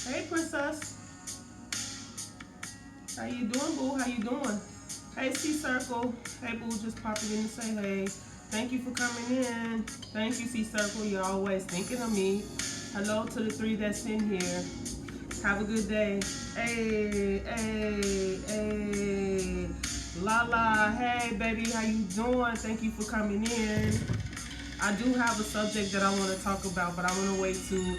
Hey, princess. How you doing, boo? How you doing? Hey, C Circle. Hey, boo. Just popping in to say hey. Thank you for coming in. Thank you, C Circle. You're always thinking of me. Hello to the three that's in here. Have a good day. Hey, hey, hey. Lala, hey, baby. How you doing? Thank you for coming in. I do have a subject that I want to talk about, but I want to wait till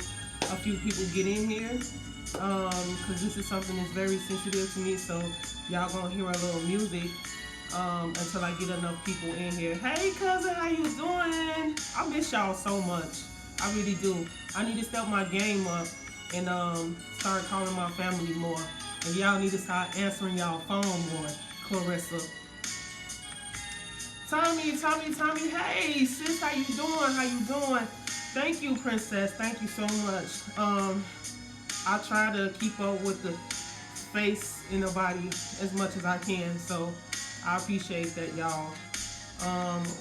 a few people get in here, because this is something that's very sensitive to me. So y'all gonna hear a little music until I get enough people in here. Hey, cousin, how you doing? I miss y'all so much. I really do. I need to step my game up and start calling my family more. And y'all need to start answering y'all phone more, Clarissa. Tommy, hey sis, how you doing? How you doing? Thank you, princess. Thank you so much. I try to keep up with the face in the body as much as I can, so I appreciate that, y'all.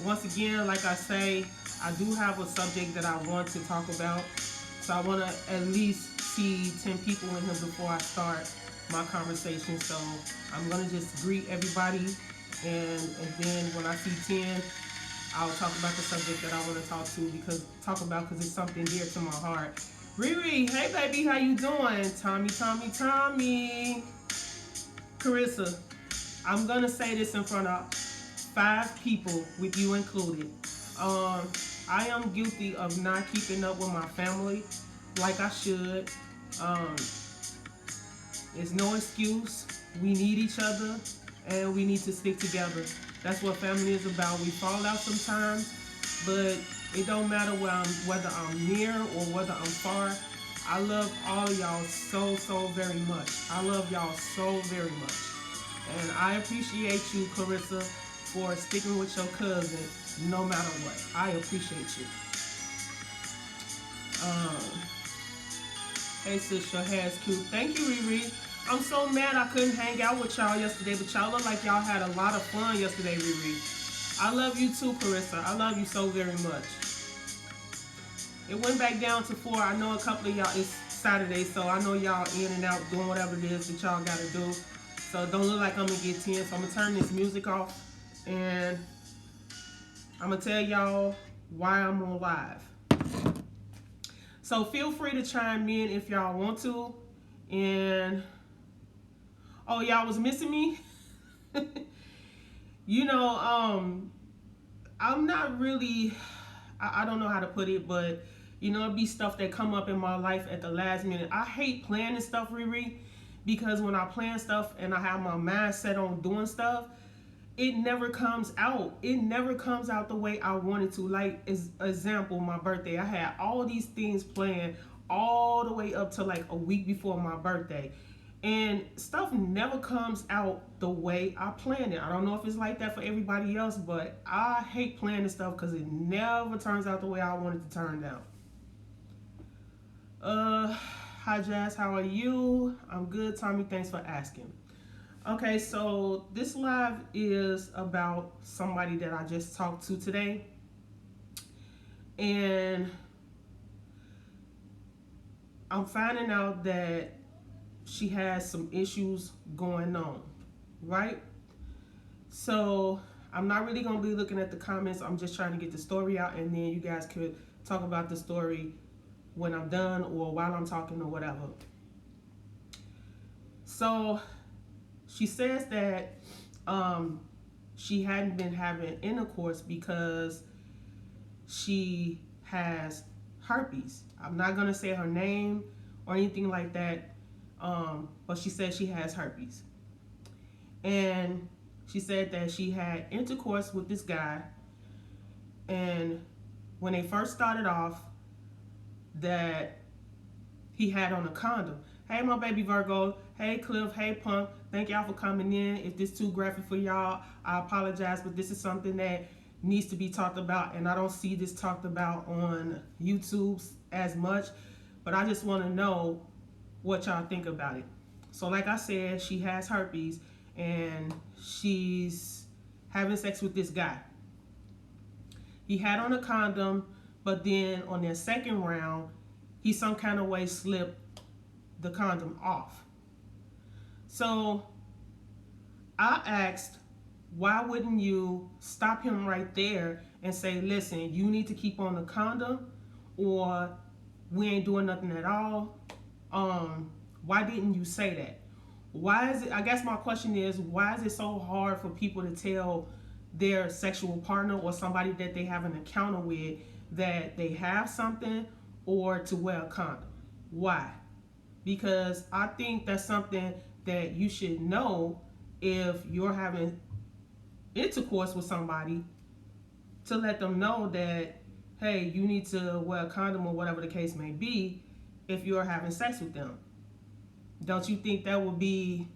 Once again, like I say, I do have a subject that I want to talk about, so I want to at least see 10 people in here before I start my conversation. So I'm gonna just greet everybody, and then when I see 10, I'll talk about the subject that I want to talk about because it's something dear to my heart. Riri, hey baby, how you doing? Tommy. Carissa, I'm gonna say this in front of 5 people, with you included. Um, I am guilty of not keeping up with my family like I should. Um, it's no excuse. We need each other, and we need to stick together. That's what family is about. We fall out sometimes, but it don't matter whether I'm near or whether I'm far. I love all of y'all so very much. I love y'all so very much, and I appreciate you, Clarissa, for sticking with your cousin no matter what. I appreciate you. Um, Hey sis, your hair's cute. Thank you, Riri. I'm so mad I couldn't hang out with y'all yesterday, but y'all look like y'all had a lot of fun yesterday, Riri. I love you too, Carissa. I love you so very much. It went back down to 4. I know a couple of y'all, it's Saturday, so I know y'all in and out doing whatever it is that y'all gotta do. So don't look like I'm gonna get 10. So I'm gonna turn this music off, and I'm gonna tell y'all why I'm on live. So feel free to chime in if y'all want to. And oh, y'all was missing me. you know, I'm not really. I don't know how to put it, but it'd be stuff that come up in my life at the last minute. I hate planning stuff, Riri, because when I plan stuff and I have my mind set on doing stuff, it never comes out. It never comes out the way I wanted to. Like, as example, my birthday. I had all these things planned all the way up to like a week before my birthday. And stuff never comes out the way I planned it. I don't know if it's like that for everybody else, but I hate planning stuff because it never turns out the way I want it to turn out. Hi Jazz, how are you? I'm good, Tommy. Thanks for asking. Okay, so this live is about somebody that I just talked to today. And I'm finding out that she has some issues going on, right? So I'm not really going to be looking at the comments. I'm just trying to get the story out, and then you guys could talk about the story when I'm done or while I'm talking or whatever. So she says that she hadn't been having intercourse because she has herpes. I'm not gonna say her name or anything like that, but she said she has herpes. And she said that she had intercourse with this guy, and when they first started off, that he had on a condom. Hey, my baby Virgo. Hey, Cliff. Hey, Punk. Thank y'all for coming in. If this is too graphic for y'all, I apologize, but this is something that needs to be talked about, and I don't see this talked about on YouTube as much, but I just want to know what y'all think about it. So like I said, she has herpes, and she's having sex with this guy. He had on a condom, but then on their second round, he some kind of way slipped the condom off. So I asked, why wouldn't you stop him right there and say, listen, you need to keep on the condom, or we ain't doing nothing at all? Why didn't you say that? Why is it, I guess my question is, why is it so hard for people to tell their sexual partner or somebody that they have an encounter with that they have something, or to wear a condom? Why? Because I think that's something that you should know if you're having intercourse with somebody, to let them know that, hey, you need to wear a condom or whatever the case may be if you're having sex with them. Don't you think that would be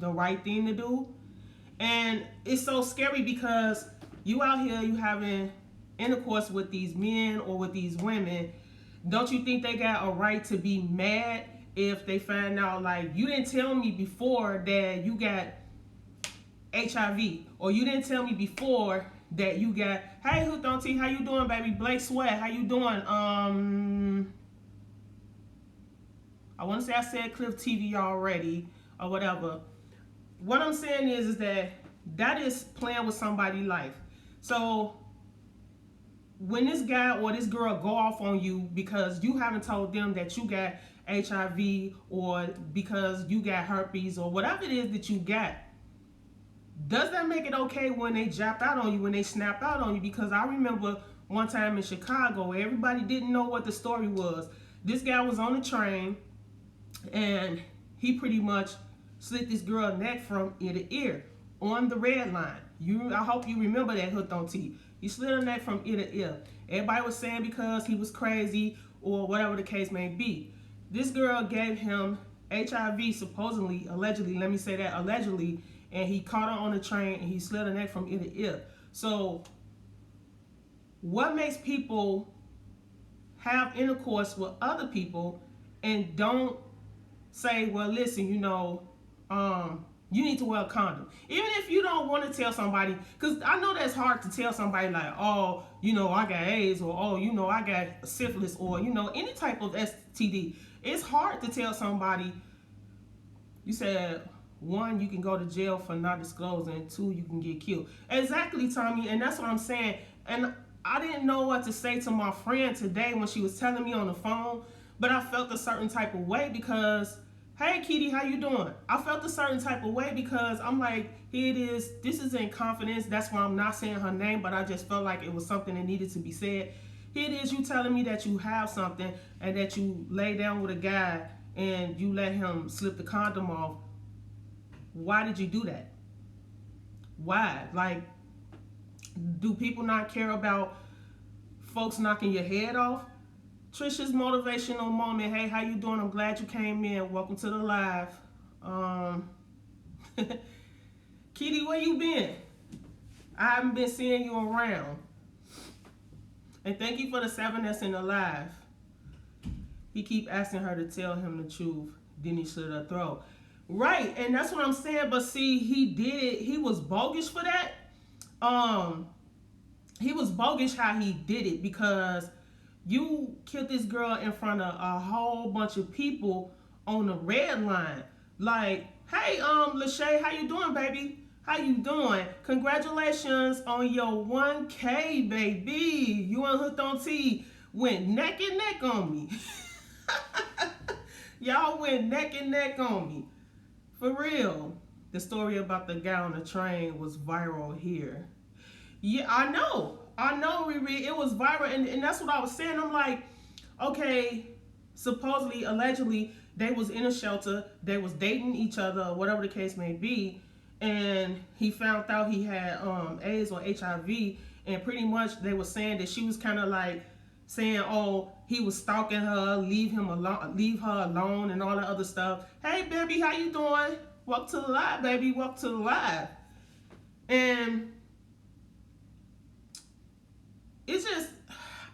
the right thing to do? And it's so scary because you out here, you having intercourse with these men or with these women. Don't you think they got a right to be mad if they find out, like, you didn't tell me before that you got HIV, or you didn't tell me before that you got, hey, Hooked on T, how you doing, baby? Blake Sweat, how you doing? I want to say I said Cliff TV already or whatever. What I'm saying is that is playing with somebody's life. So when this guy or this girl go off on you because you haven't told them that you got HIV, or because you got herpes, or whatever it is that you got, does that make it okay when they jump out on you, when they snap out on you? Because I remember one time in Chicago where everybody didn't know what the story was. This guy was on the train, and he pretty much slit this girl's neck from ear to ear on the red line. I hope you remember that, Hooked on T. He slit her neck from ear to ear. Everybody was saying because he was crazy or whatever the case may be. This girl gave him HIV, supposedly, allegedly, let me say that, allegedly, and he caught her on the train and he slit her neck from ear to ear. So what makes people have intercourse with other people and don't say, well, listen, you need to wear a condom? Even if you don't want to tell somebody, because I know that's hard to tell somebody, like, oh, I got AIDS, or oh, I got syphilis, or any type of STD. It's hard to tell somebody. You said, one, you can go to jail for not disclosing. Two, you can get killed. Exactly, Tommy, and that's what I'm saying. And I didn't know what to say to my friend today when she was telling me on the phone, but I felt a certain type of way because, hey, Kitty, how you doing? I felt a certain type of way because I'm like, here it is. This is in confidence. That's why I'm not saying her name, but I just felt like it was something that needed to be said. Here it is, you telling me that you have something and that you lay down with a guy and you let him slip the condom off. Why did you do that? Why? Like, do people not care about folks knocking your head off? Trisha's motivational moment. Hey, how you doing? I'm glad you came in. Welcome to the live. Kitty, where you been? I haven't been seeing you around. And thank you for the 7 that's in the live. He keep asking her to tell him the truth. Then he slit her throat. Right, and that's what I'm saying. But see, he did it. He was bogus for that. He was bogus how he did it, because you killed this girl in front of a whole bunch of people on the red line. Like, hey, Lachey, how you doing, baby? How you doing? Congratulations on your 1K, baby. You and Hooked on T went neck and neck on me. Y'all went neck and neck on me. For real. The story about the guy on the train was viral here. Yeah, I know, Riri. It was viral, and that's what I was saying. I'm like, okay, supposedly, allegedly, they was in a shelter. They was dating each other, or whatever the case may be, and he found out he had AIDS or HIV, and pretty much they were saying that she was kind of like saying, oh, he was stalking her, leave him alone, leave her alone, and all that other stuff. Hey, baby, how you doing? Welcome to the live, baby. Welcome to the live. And it's just,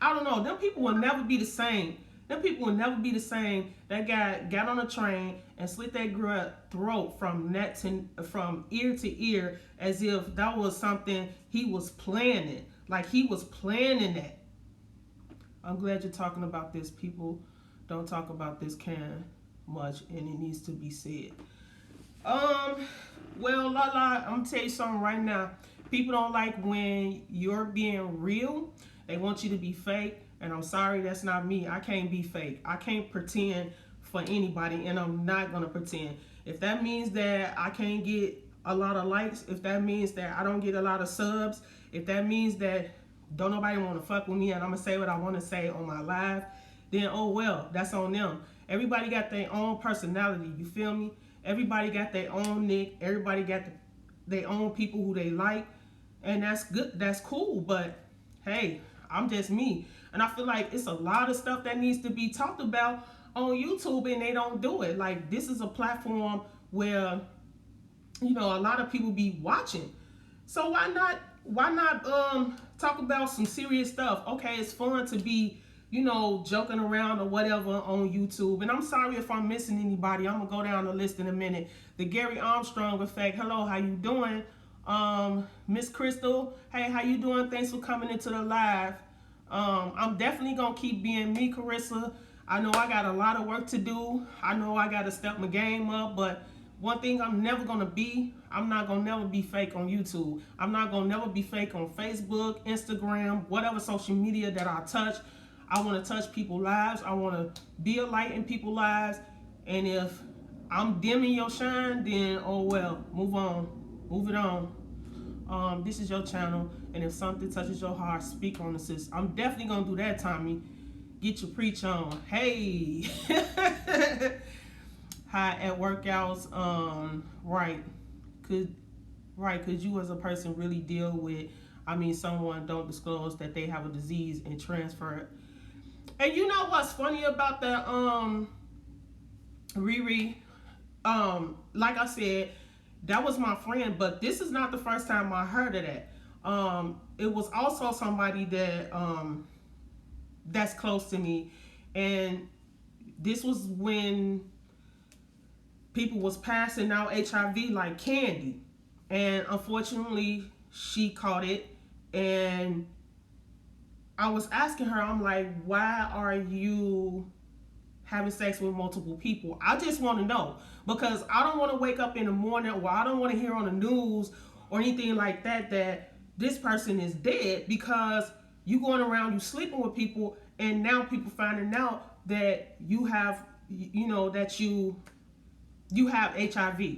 I don't know. Them people will never be the same. Them people will never be the same. That guy got on a train and slit that girl throat from ear to ear, as if that was something he was planning. Like he was planning that. I'm glad you're talking about this. People don't talk about this kind much, and it needs to be said. Well, Lala, I'm gonna tell you something right now. People don't like when you're being real. They want you to be fake, and I'm sorry, that's not me. I can't be fake. I can't pretend for anybody, and I'm not gonna pretend. If that means that I can't get a lot of likes, if that means that I don't get a lot of subs, if that means that don't nobody want to fuck with me and I'm gonna say what I want to say on my live, then oh well, that's on them. Everybody got their own personality, you feel me? Everybody got their own nick. Everybody got their own people who they like, and that's good. That's cool. But hey, I'm just me, and I feel like it's a lot of stuff that needs to be talked about on YouTube, and they don't do it. Like, this is a platform where, you know, a lot of people be watching, so why not talk about some serious stuff? Okay, it's fun to be, you know, joking around or whatever on YouTube. And I'm sorry if I'm missing anybody. I'm gonna go down the list in a minute. The Gary Armstrong Effect. Hello, how you doing? Miss Crystal. Hey, how you doing? Thanks for coming into the live. I'm definitely gonna keep being me, Carissa. I know I got a lot of work to do. I know I gotta step my game up, but one thing I'm never gonna be, I'm not gonna never be fake on YouTube. I'm not gonna never be fake on Facebook, Instagram, whatever social media that I touch. I want to touch people's lives. I want to be a light in people's lives. And if I'm dimming your shine, then oh well, move on, move it on. This is your channel, and if something touches your heart, speak on it, sis. I'm definitely gonna do that, Tommy. Get your preach on. Hey. Hi at workouts. Right. Could you as a person really deal with, someone don't disclose that they have a disease and transfer it? And you know what's funny about that, Riri? Like I said, that was my friend, but this is not the first time I heard of that. It was also somebody that that's close to me, and this was when people was passing out HIV like candy, and unfortunately she caught it. And I was asking her, I'm like, why are you having sex with multiple people? I just want to know, because I don't want to wake up in the morning, or I don't want to hear on the news or anything like that that this person is dead because you going around, you sleeping with people, and now people finding out that you have, you know, that you have HIV.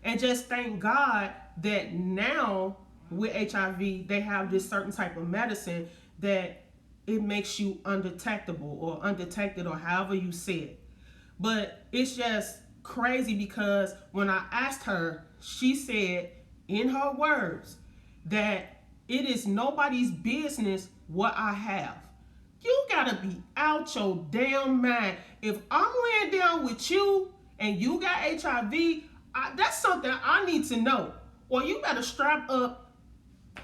And just thank God that now with HIV they have this certain type of medicine that it makes you undetectable or undetected, or however you say it. But it's just crazy because when I asked her, she said in her words that it is nobody's business what I have. You gotta be out your damn mind. If I'm laying down with you and you got HIV, that's something I need to know. Or you better strap up.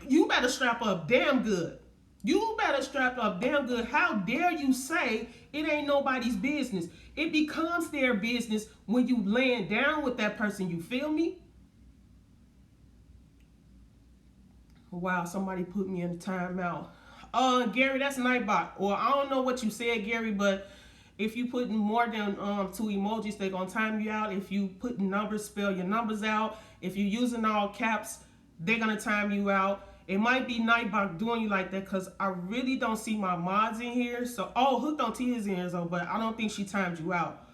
You better strap up damn good. You better strap up damn good. How dare you say it ain't nobody's business? It becomes their business when you laying down with that person. You feel me? Wow, somebody put me in a timeout. Gary, that's Nightbot. Or I don't know what you said, Gary, but if you put more than 2 emojis, they're gonna time you out. If you put numbers, spell your numbers out. If you're using all caps, they're gonna time you out. It might be Nightbot doing you like that because I really don't see my mods in here. So, Hooked on T is in here, so, but I don't think she timed you out.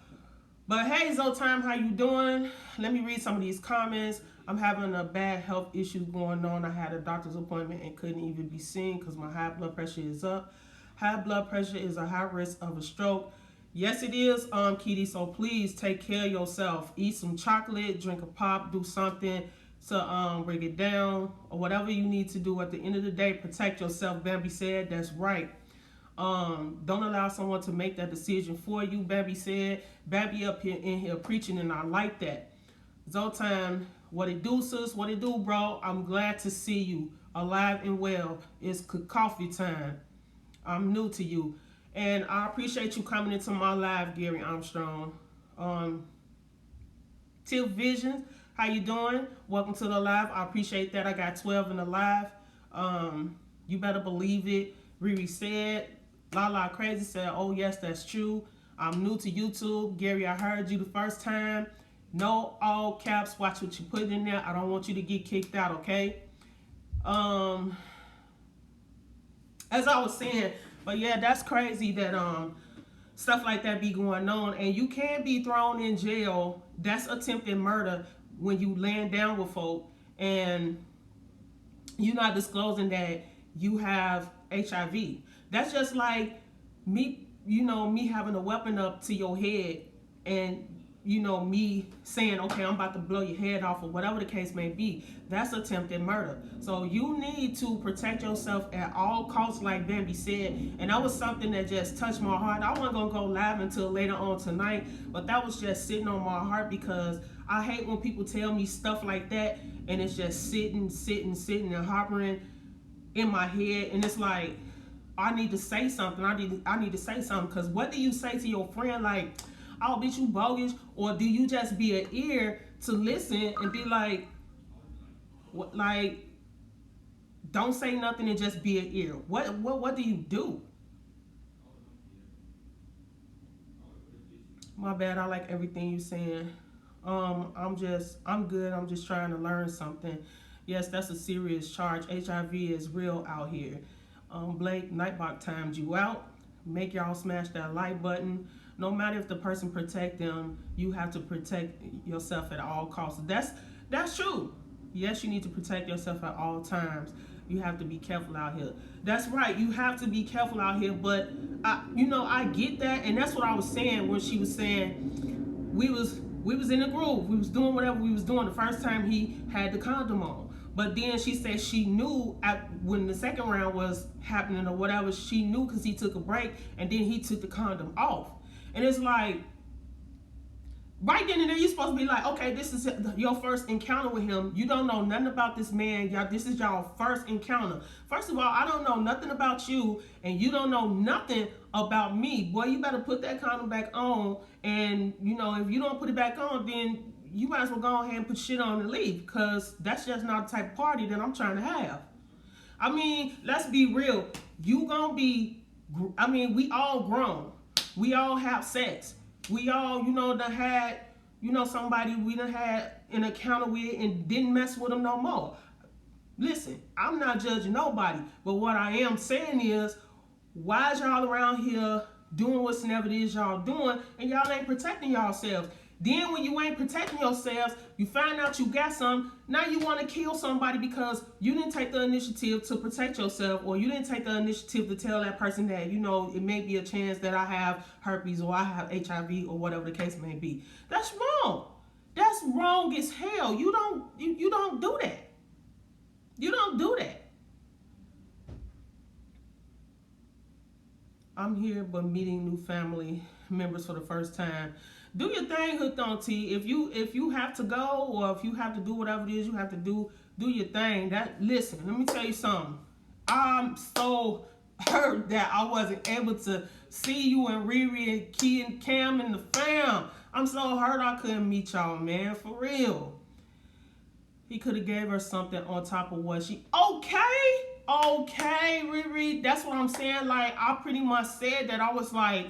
But hey, Zotime, how you doing? Let me read some of these comments. I'm having a bad health issue going on. I had a doctor's appointment and couldn't even be seen because my high blood pressure is up. High blood pressure is a high risk of a stroke. Yes, it is, Kitty. So please take care of yourself. Eat some chocolate, drink a pop, do something to bring it down, or whatever you need to do. At the end of the day, protect yourself. Bambi said, that's right. Don't allow someone to make that decision for you. Baby said, baby up here in here preaching, and I like that. Zoltan, what it do, sis? What it do, bro? I'm glad to see you alive and well. It's coffee time. I'm new to you, and I appreciate you coming into my live, Gary Armstrong. Tip Visions, how you doing? Welcome to the live. I appreciate that. I got 12 in the live. You better believe it. Riri said, Lala Crazy said, oh yes, that's true. I'm new to YouTube. Gary, I heard you the first time. No all caps. Watch what you put in there. I don't want you to get kicked out, okay? As I was saying, but yeah, that's crazy that stuff like that be going on, and you can be thrown in jail. That's attempted murder when you laying down with folk and you're not disclosing that you have HIV. That's just like me, me having a weapon up to your head and me saying, okay, I'm about to blow your head off or whatever the case may be. That's attempted murder. So you need to protect yourself at all costs, like Bambi said. And that was something that just touched my heart. I wasn't going to go live until later on tonight, but that was just sitting on my heart because I hate when people tell me stuff like that and it's just sitting and hovering in my head. And it's like, I need to say something. I need to say something, because what do you say to your friend? Like, oh, bitch, you bogus? Or do you just be an ear to listen and be like, what, like, don't say nothing and just be an ear? What do you do? My bad. I like everything you're saying. I'm good. I'm just trying to learn something. Yes, that's a serious charge. HIV is real out here. Blake Nightbot timed you out. Make y'all smash that like button. No matter if the person protect them, you have to protect yourself at all costs. That's true. Yes, you need to protect yourself at all times. You have to be careful out here. That's right. You have to be careful out here. But I get that, and that's what I was saying when she was saying we was in the groove. We was doing whatever we was doing the first time he had the condom on. But then she said she knew when the second round was happening or whatever, she knew because he took a break and then he took the condom off. And it's like, right then and there, you're supposed to be like, okay, this is your first encounter with him. You don't know nothing about this man. Y'all, this is y'all first encounter. First of all, I don't know nothing about you, and you don't know nothing about me. Boy, you better put that condom back on. And, if you don't put it back on, then you might as well go ahead and put shit on and leave, because that's just not the type of party that I'm trying to have. I mean, let's be real. We all grown. We all have sex. We all, done had, somebody we done had an encounter with and didn't mess with them no more. Listen, I'm not judging nobody, but what I am saying is, why is y'all around here doing whatever it is y'all doing, and y'all ain't protecting yourselves? Then when you ain't protecting yourselves, you find out you got some. Now you want to kill somebody because you didn't take the initiative to protect yourself, or you didn't take the initiative to tell that person that, it may be a chance that I have herpes or I have HIV or whatever the case may be. That's wrong. That's wrong as hell. You don't do that. You don't do that. I'm here but meeting new family members for the first time. Do your thing, Hooked on T. If you have to go, or if you have to do whatever it is you have to do your thing. Listen, let me tell you something. I'm so hurt that I wasn't able to see you and Riri and Key and Cam and the fam. I'm so hurt I couldn't meet y'all, man. For real. He could have gave her something on top of what she... Okay, Riri. That's what I'm saying. Like, I pretty much said that. I was like,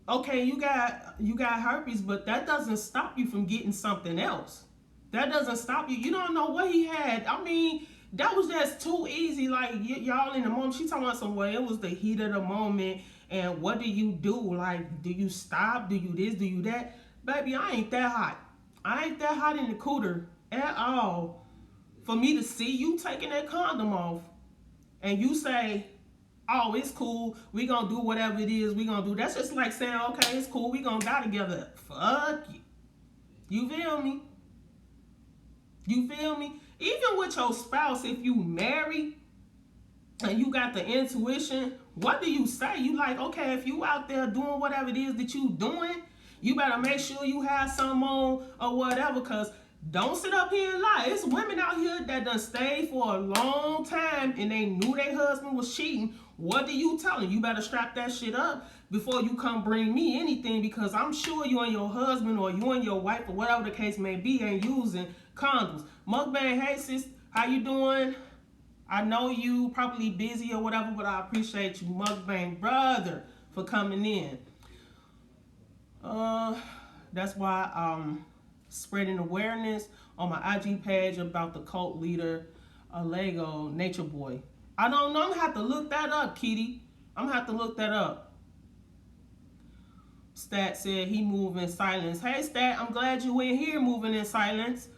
okay, you got herpes, but that doesn't stop you from getting something else. That doesn't stop you. You don't know what he had. I mean, that was just too easy. Like, y'all in the moment. She talking about somewhere. It was the heat of the moment. And what do you do? Like, do you stop? Do you this? Do you that? Baby, I ain't that hot. I ain't that hot in the cooter at all for me to see you taking that condom off and you say, oh, it's cool, we gonna do whatever it is we gonna do. That's just like saying, okay, it's cool, we gonna die together. Fuck you. You feel me? You feel me? Even with your spouse, if you marry and you got the intuition What do you say? You like, okay, if you out there doing whatever it is that you doing, you better make sure you have some on or whatever, because don't sit up here and lie. It's women out here that done stayed for a long time and they knew their husband was cheating. What do you tell them? You better strap that shit up before you come bring me anything, because I'm sure you and your husband or you and your wife or whatever the case may be ain't using condoms. Mukbang, hey sis, how you doing? I know you probably busy or whatever, but I appreciate you, Mukbang brother, for coming in. That's why I'm spreading awareness on my IG page about the cult leader, Lego Nature Boy. I don't know. I'm gonna have to look that up, Kitty. I'm gonna have to look that up. Stat said he moved in silence. Hey, Stat, I'm glad you in here moving in silence.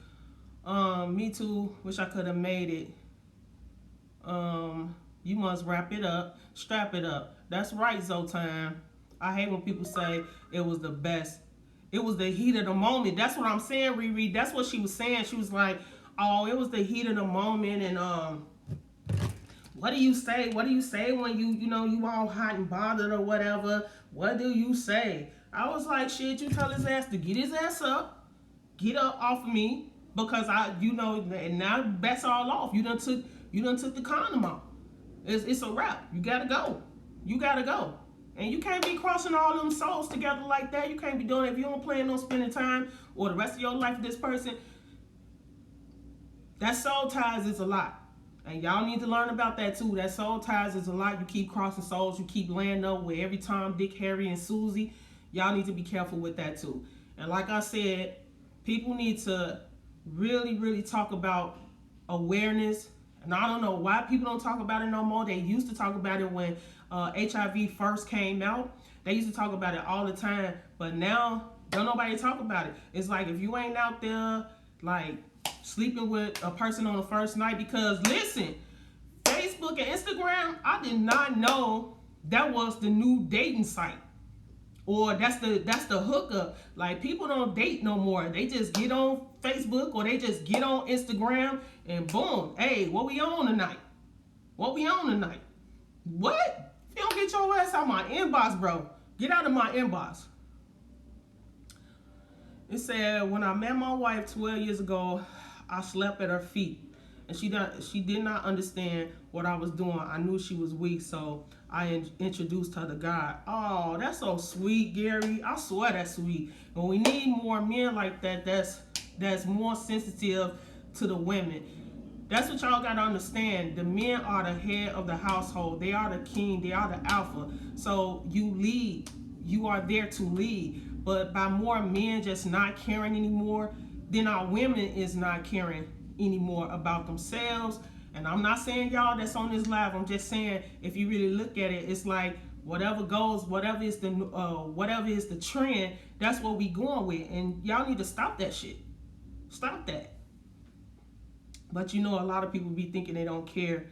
Me too. Wish I could have made it. You must wrap it up, strap it up. That's right, Zotan. I hate when people say it was the best. It was the heat of the moment. That's what I'm saying, Riri. That's what she was saying. She was like, oh, it was the heat of the moment. And what do you say? What do you say when you all hot and bothered or whatever? What do you say? I was like, shit, you tell his ass to get his ass up. Get up off of me. Because and now bets all off. You done took the condom off. It's a wrap. You gotta go. You gotta go. And you can't be crossing all them souls together like that. You can't be doing it if you don't plan on spending time or the rest of your life with this person. That soul ties is a lot. And y'all need to learn about that too. That soul ties is a lot. You keep crossing souls. You keep laying up with every Tom, Dick, Harry, and Susie. Y'all need to be careful with that too. And like I said, people need to really, really talk about awareness. And I don't know why people don't talk about it no more. They used to talk about it when HIV first came out. They used to talk about it all the time. But now, don't nobody talk about it. It's like if you ain't out there, like, sleeping with a person on the first night. Because, listen, Facebook and Instagram, I did not know that was the new dating site. Or that's the hookup. Like, people don't date no more. They just get on Facebook or they just get on Instagram and boom. Hey, what we on tonight? What we on tonight? What? If you don't get your ass out my inbox, bro. Get out of my inbox. It said, when I met my wife 12 years ago, I slept at her feet. And she did not understand what I was doing. I knew she was weak, so I introduced her to God. Oh, that's so sweet, Gary. I swear that's sweet. And we need more men like that that's more sensitive to the women. That's what y'all got to understand. The men are the head of the household. They are the king. They are the alpha. So you lead. You are there to lead. But by more men just not caring anymore, then our women is not caring anymore about themselves. And I'm not saying y'all that's on this live. I'm just saying if you really look at it, it's like whatever goes, whatever is the trend, that's what we going with. And y'all need to stop that shit. Stop that. But a lot of people be thinking they don't care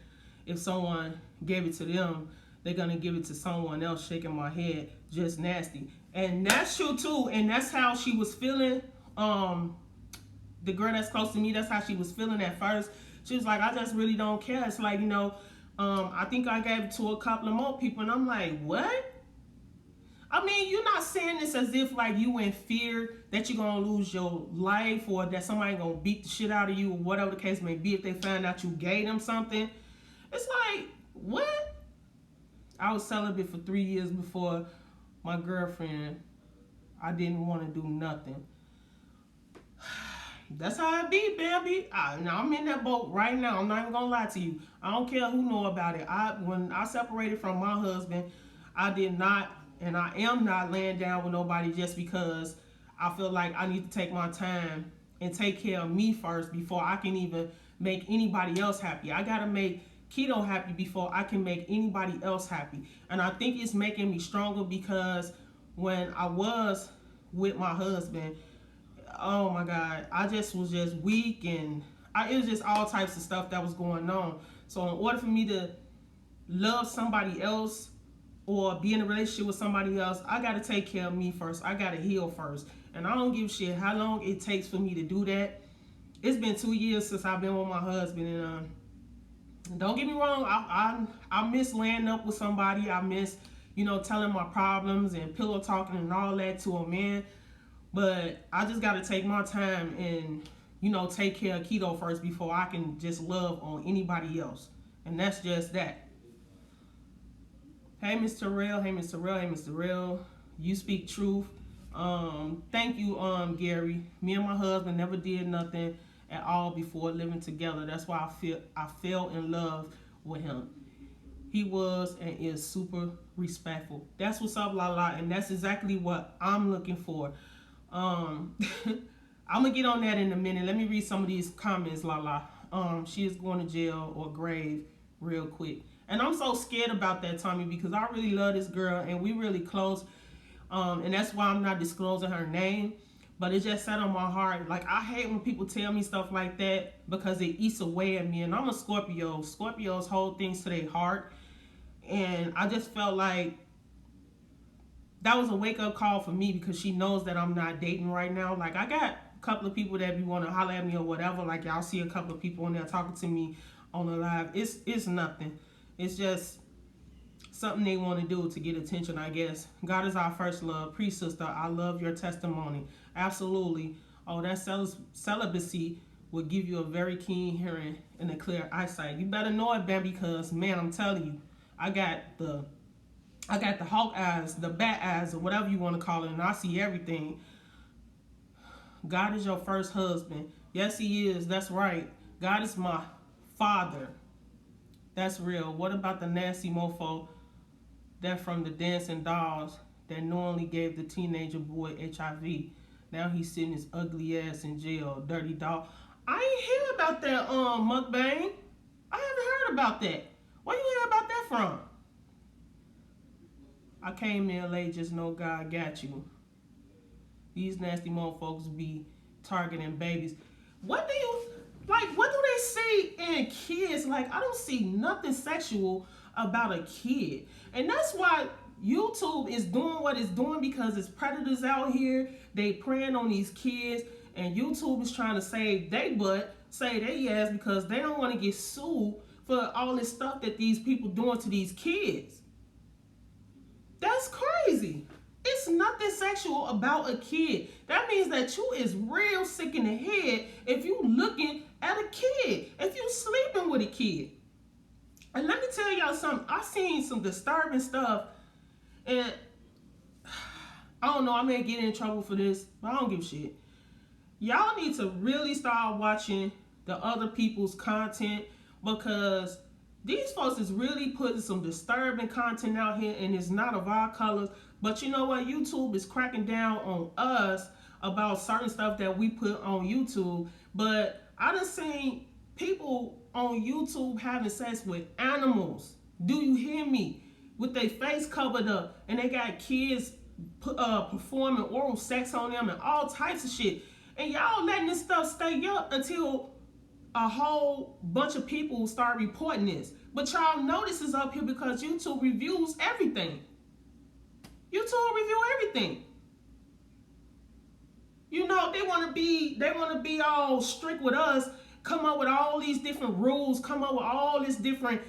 if someone gave it to them. They're gonna give it to someone else. Shaking my head, just nasty. And that's true too. And that's how she was feeling. The girl that's close to me, that's how she was feeling at first. She was like, I just really don't care. It's like, I think I gave it to a couple of more people. And I'm like, what? I mean, you're not saying this as if like you in fear that you're going to lose your life or that somebody going to beat the shit out of you or whatever the case may be if they find out you gave them something. It's like, what? I was celibate for 3 years before my girlfriend. I didn't want to do nothing. That's how it be, baby. I'm in that boat right now. I'm not even gonna lie to you. I don't care who know about it. When I separated from my husband, I did not, and I am not laying down with nobody just because I feel like I need to take my time and take care of me first before I can even make anybody else happy. I gotta make Keto happy before I can make anybody else happy. And I think it's making me stronger because when I was with my husband, oh my God, I just was just weak and it was just all types of stuff that was going on. So in order for me to love somebody else or be in a relationship with somebody else, I got to take care of me first. I got to heal first. And I don't give a shit how long it takes for me to do that. It's been 2 years since I've been with my husband, and Don't get me wrong, I miss laying up with somebody. I miss, telling my problems and pillow talking and all that to a man. But I just got to take my time and, take care of Keto first before I can just love on anybody else. And that's just that. Hey, Mr. Real. Hey, Mr. Real. Hey, Mr. Real. You speak truth. Thank you, Gary. Me and my husband never did nothing at all before living together. That's why I fell in love with him. He was and is super respectful. That's what's up, Lala, and that's exactly what I'm looking for. I'm gonna get on that in a minute. Let me read some of these comments, Lala. She is going to jail or grave real quick. And I'm so scared about that, Tommy, because I really love this girl and we really close. And that's why I'm not disclosing her name. But it just sat on my heart. Like, I hate when people tell me stuff like that because it eats away at me. And I'm a Scorpio. Scorpios hold things to their heart. And I just felt like that was a wake-up call for me because she knows that I'm not dating right now. Like, I got a couple of people that be want to holler at me or whatever. Like, y'all see a couple of people in there talking to me on the live. It's nothing. It's just something they want to do to get attention, I guess. God is our first love. Priest sister, I love your testimony. Absolutely. Oh, that celibacy will give you a very keen hearing and a clear eyesight. You better know it, Ben, because, man, I'm telling you, I got the hawk eyes, the bat eyes, or whatever you want to call it, and I see everything. God is your first husband. Yes, he is. That's right. God is my father. That's real. What about the nasty mofo that from the dancing dolls that knowingly gave the teenager boy HIV? Now he's sitting his ugly ass in jail. Dirty dog. I ain't hear about that mukbang. I haven't heard about that. Where you hear about that from? I came in late, just know God got you. These nasty motherfuckers be targeting babies. What do they see in kids? Like, I don't see nothing sexual about a kid. And that's why YouTube is doing what it's doing, because it's predators out here. They preying on these kids, and YouTube is trying to save they butt, save they ass, because they don't want to get sued for all this stuff that these people doing to these kids. That's crazy. It's nothing sexual about a kid. That means that you is real sick in the head if you looking at a kid, if you sleeping with a kid. And let me tell y'all something. I seen some disturbing stuff, and I don't know, I may get in trouble for this, but I don't give a shit. Y'all need to really start watching the other people's content, because these folks is really putting some disturbing content out here, and it's not of our colors. But you know what? YouTube is cracking down on us about certain stuff that we put on YouTube. But I done seen people on YouTube having sex with animals. Do you hear me? With their face covered up, and they got kids performing oral sex on them and all types of shit. And y'all letting this stuff stay up until a whole bunch of people start reporting this. But y'all know this is up here because YouTube reviews everything. YouTube review everything. You know, they want to be all strict with us, come up with all these different rules, come up with all this different,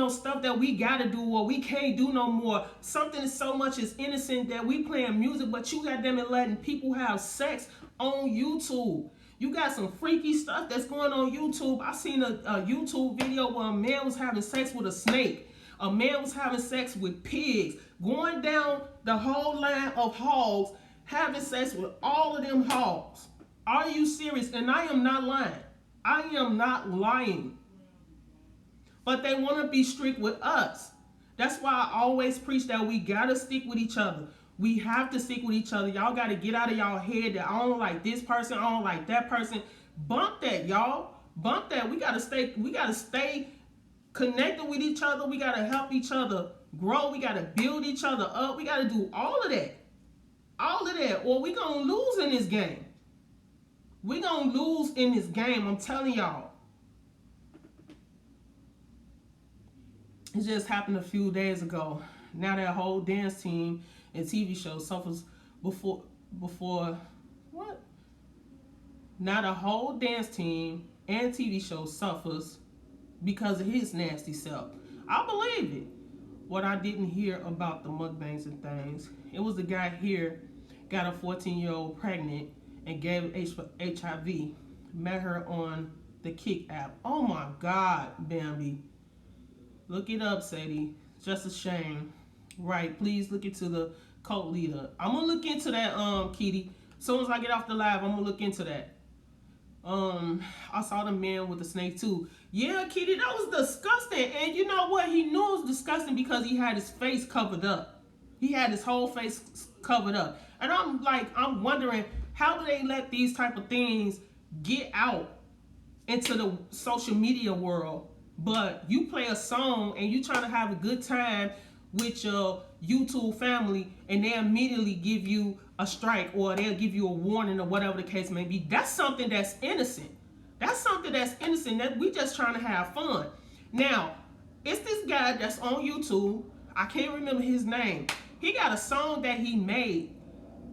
stuff that we got to do or we can't do no more. Something so much is innocent that we playing music, but you got them and letting people have sex on YouTube. You got some freaky stuff that's going on YouTube. I seen a YouTube video where a man was having sex with a snake. A man was having sex with pigs, going down the whole line of hogs, having sex with all of them hogs. Are you serious? And I am not lying. I am not lying. But they want to be strict with us. That's why I always preach that we got to stick with each other. We have to stick with each other. Y'all got to get out of y'all head that I don't like this person, I don't like that person. Bump that, y'all. Bump that. We got to stay connected with each other. We got to help each other grow. We got to build each other up. We got to do all of that. All of that. Or we going to lose in this game. We going to lose in this game. I'm telling y'all. It just happened a few days ago. Now that whole dance team and TV show suffers before what? Now the whole dance team and TV show suffers because of his nasty self. I believe it. What I didn't hear about the mukbangs and things, it was the guy here got a 14-year-old pregnant and gave HIV. Met her on the Kick app. Oh my God, Bambi. Look it up, Sadie. Just a shame. Right, please look into the cult leader. I'm gonna look into that, Kitty. As soon as I get off the live, I'm gonna look into that. I saw the man with the snake too. Yeah, Kitty, that was disgusting. And you know what? He knew it was disgusting because he had his face covered up. He had his whole face covered up. And I'm wondering, how do they let these type of things get out into the social media world? But you play a song and you trying to have a good time with your YouTube family, and they immediately give you a strike, or they'll give you a warning, or whatever the case may be. That's something that's innocent. That's something that's innocent, that we just trying to have fun. Now, it's this guy that's on YouTube. I can't remember his name. He got a song that he made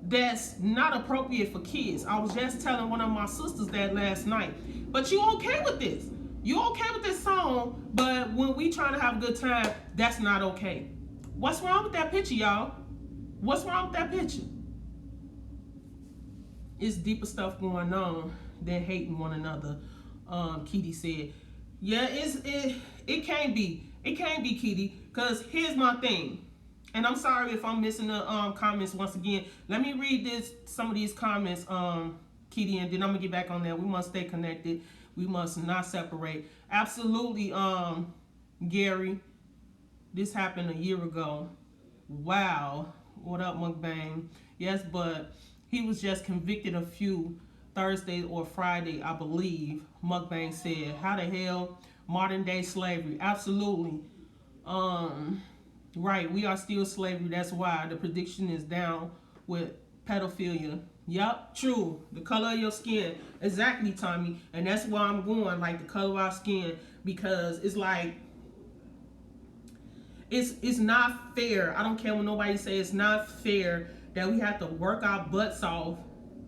that's not appropriate for kids. I was just telling one of my sisters that last night. But you okay with this? You okay with this song, but when we trying to have a good time, that's not okay. What's wrong with that picture, y'all? What's wrong with that picture? It's deeper stuff going on than hating one another. Kitty said, yeah, it can't be. It can't be, Kitty, because here's my thing. And I'm sorry if I'm missing the comments once again. Let me read some of these comments, Kitty, and then I'm gonna get back on there. We must stay connected. We must not separate. Absolutely, Gary. This happened a year ago. Wow. What up, Mukbang? Yes, but he was just convicted a few Thursday or Friday, I believe. Mukbang said, how the hell? Modern day slavery. Absolutely. Right, we are still slavery. That's why the prediction is down with pedophilia. Yup, true. The color of your skin. Exactly, Tommy. And that's why I'm going, like, the color of our skin, because it's like, it's not fair. I don't care what nobody says. It's not fair that we have to work our butts off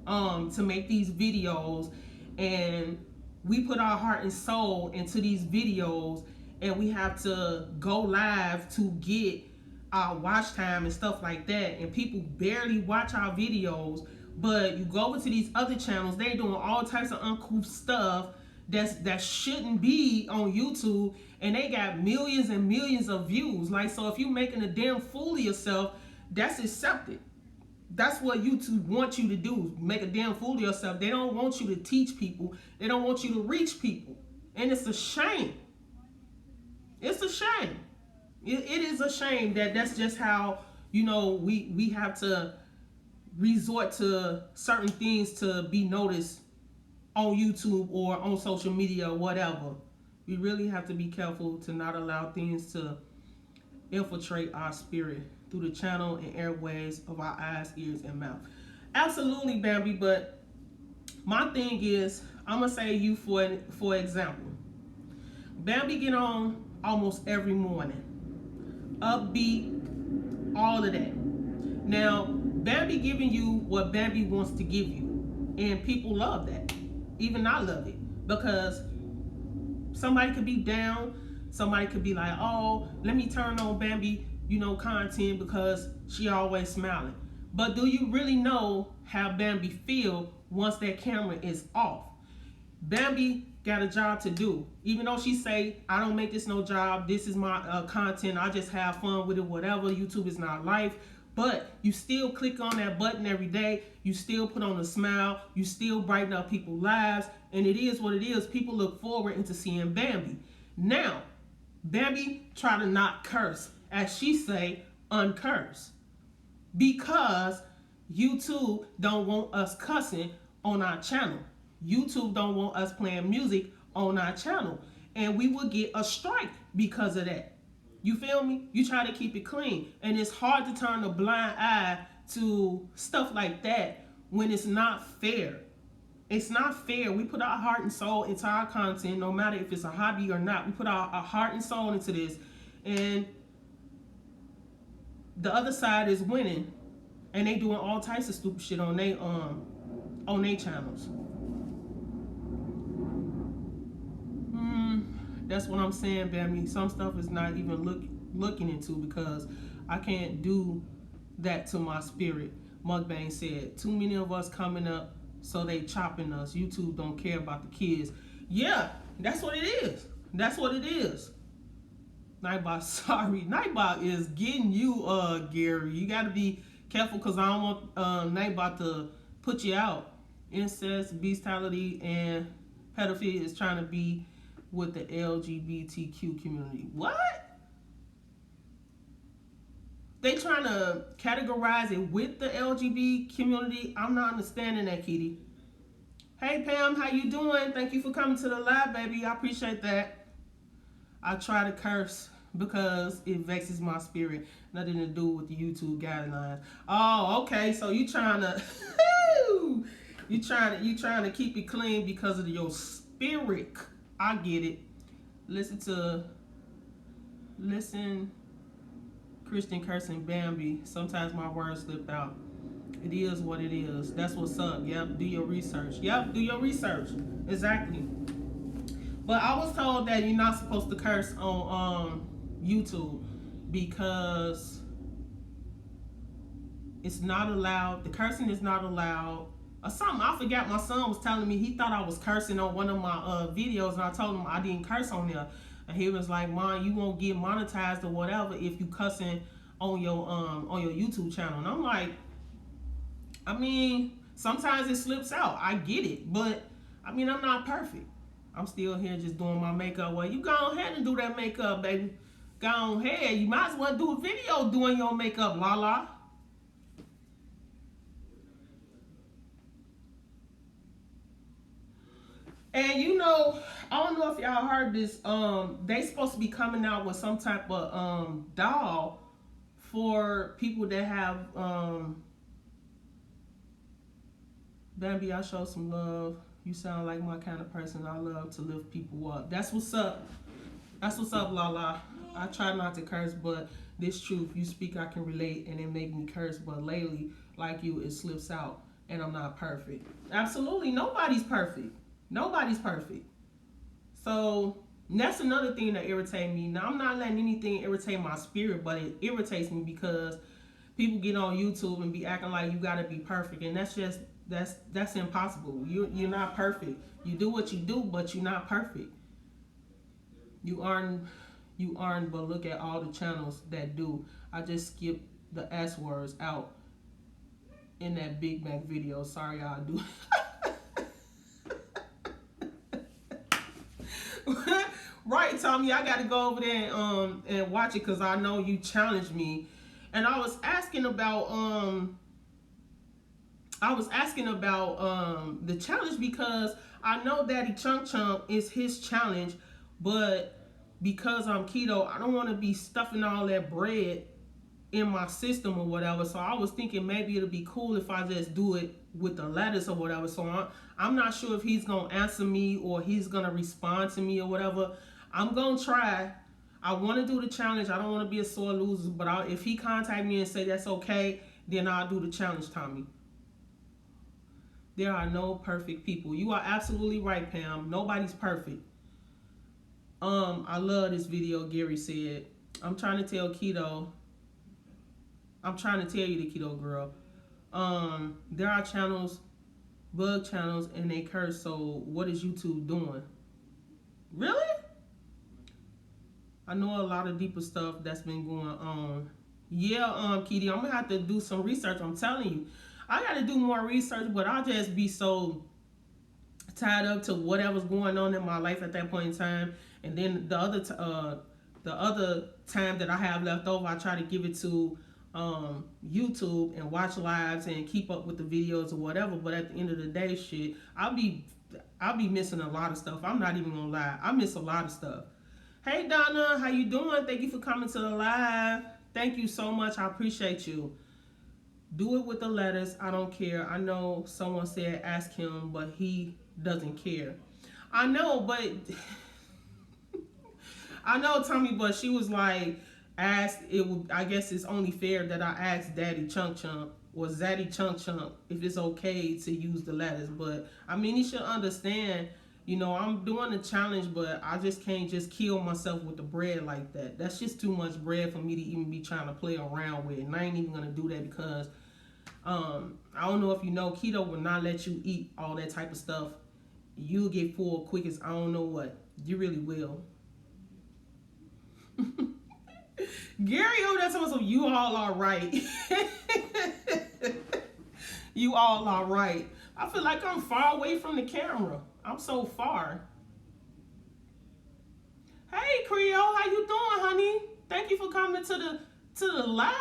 to make these videos, and we put our heart and soul into these videos, and we have to go live to get our watch time and stuff like that, and people barely watch our videos. But you go over to these other channels, they're doing all types of uncouth stuff that shouldn't be on YouTube, and they got millions and millions of views. Like, so if you're making a damn fool of yourself, that's accepted. That's what YouTube wants you to do, make a damn fool of yourself. They don't want you to teach people. They don't want you to reach people. And it's a shame. It's a shame. It is a shame that that's just how, you know, we have to resort to certain things to be noticed on YouTube or on social media or whatever. We really have to be careful to not allow things to infiltrate our spirit through the channel and airways of our eyes, ears, and mouth. Absolutely, Bambi, but my thing is, I'm gonna say you for example. Bambi get on almost every morning. Upbeat, all of that. Now, Bambi giving you what Bambi wants to give you, and people love that. Even I love it, because somebody could be down, somebody could be like, oh, let me turn on Bambi, you know, content because she always smiling. But do you really know how Bambi feel once that camera is off? Bambi got a job to do. Even though she say, I don't make this no job, this is my content, I just have fun with it, whatever, YouTube is not life. But you still click on that button every day, you still put on a smile, you still brighten up people's lives, and it is what it is. People look forward into seeing Bambi. Now, Bambi try to not curse, as she say, uncurse. Because YouTube don't want us cussing on our channel. YouTube don't want us playing music on our channel. And we will get a strike because of that. You feel me? You try to keep it clean. And it's hard to turn a blind eye to stuff like that when it's not fair. It's not fair. We put our heart and soul into our content, no matter if it's a hobby or not. We put our heart and soul into this. And the other side is winning. And they doing all types of stupid shit on their channels. That's what I'm saying, Bammy. Some stuff is not even looking into because I can't do that to my spirit. Mukbang said, too many of us coming up, so they chopping us. YouTube don't care about the kids. Yeah, that's what it is. That's what it is. Nightbot, sorry. Nightbot is getting you, Gary. You got to be careful because I don't want Nightbot to put you out. Incest, bestiality, and pedophilia is trying to be with the LGBTQ community. What? They trying to categorize it with the LGBT community? I'm not understanding that, Kitty. Hey, Pam, how you doing? Thank you for coming to the live, baby. I appreciate that. I try to curse because it vexes my spirit. Nothing to do with the YouTube guidelines. Oh, okay. So you trying to you trying to keep it clean because of your spirit. I get it. Listen, Christian cursing Bambi. Sometimes my words slip out. It is what it is. That's what's up. Yep. Do your research. Yep. Do your research. Exactly. But I was told that you're not supposed to curse on YouTube because it's not allowed. The cursing is not allowed. Or something. I forgot. My son was telling me he thought I was cursing on one of my videos, and I told him I didn't curse on there. And he was like, "Mom, you won't get monetized or whatever if you cussing on your YouTube channel." And I'm like, I mean, sometimes it slips out. I get it, but I mean, I'm not perfect. I'm still here just doing my makeup. Well, you go ahead and do that makeup, baby. Go ahead. You might as well do a video doing your makeup, la. And you know, I don't know if y'all heard this. They supposed to be coming out with some type of doll for people that have Bambi, I show some love. You sound like my kind of person. I love to lift people up. That's what's up. That's what's up, Lala. I try not to curse, but this truth, you speak, I can relate, and it make me curse. But lately, like you, it slips out, and I'm not perfect. Absolutely, nobody's perfect. Nobody's perfect. So that's another thing that irritates me. Now, I'm not letting anything irritate my spirit, but it irritates me because people get on YouTube and be acting like you gotta be perfect, and that's impossible. You're not perfect. You do what you do, but you're not perfect. You aren't. But look at all the channels that do. I just skipped the S words out in that Big Mac video. Sorry, I do. Right, Tommy. I got to go over there and watch it because I know you challenged me, and I was asking about the challenge because I know Daddy Chunk Chunk is his challenge, but because I'm keto, I don't want to be stuffing all that bread in my system or whatever. So I was thinking maybe it'll be cool if I just do it with the lettuce or whatever. So I'm not sure if he's going to answer me or he's going to respond to me or whatever. I'm going to try. I want to do the challenge. I don't want to be a sore loser, but if he contact me and say that's okay, then I'll do the challenge, Tommy. There are no perfect people. You are absolutely right, Pam. Nobody's perfect. I love this video. Gary said, I'm trying to tell keto. I'm trying to tell you, the keto girl. There are channels, bug channels, and they curse. So what is YouTube doing? Really? I know a lot of deeper stuff that's been going on. Yeah, Kitty, I'm gonna have to do some research. I'm telling you, I got to do more research, but I'll just be so tied up to whatever's going on in my life at that point in time. And then the other time that I have left over, I try to give it to YouTube and watch lives and keep up with the videos or whatever. But at the end of the day, shit, I'll be missing a lot of stuff. I'm not even gonna lie. I miss a lot of stuff. Hey Donna, how you doing? Thank you for coming to the live. Thank you so much. I appreciate you. Do it with the lettuce. I don't care. I know someone said ask him, but he doesn't care. I know, but I know, Tommy, but she was like, I guess it's only fair that I asked Daddy Chunk Chunk or Zaddy Chunk Chunk if it's okay to use the lettuce. But I mean, he should understand You know, I'm doing a challenge, but I just can't just kill myself with the bread like that. That's just too much bread for me to even be trying to play around with. And I ain't even gonna do that because I don't know if you know, keto will not let you eat all that type of stuff. You'll get full quick as I don't know what. You really will. Gary, oh, that's awesome. You all are right. You all are right. I feel like I'm far away from the camera. I'm so far. Hey Creole, how you doing, honey? Thank you for coming to the live.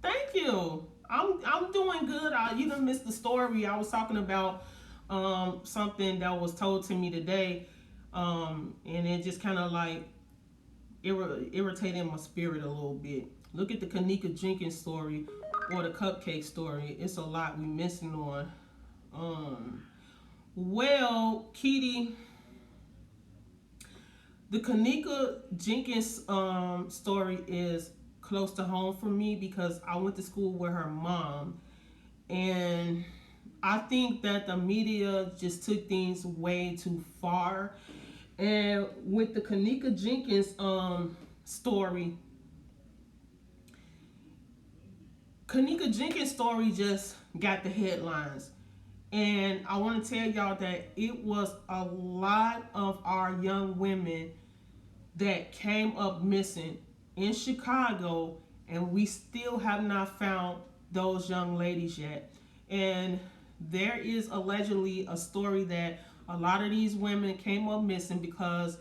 Thank you. I'm doing good. You done missed the story. I was talking about something that was told to me today, and it just kind of like irritated my spirit a little bit. Look at the Kenneka Jenkins story or the cupcake story. It's a lot we missing on. Well, Kitty, the Kenneka Jenkins story is close to home for me because I went to school with her mom, and I think that the media just took things way too far. And with the Kenneka Jenkins story, Kenneka Jenkins story just got the headlines. And I want to tell y'all that it was a lot of our young women that came up missing in Chicago, and we still have not found those young ladies yet. And there is allegedly a story that a lot of these women came up missing because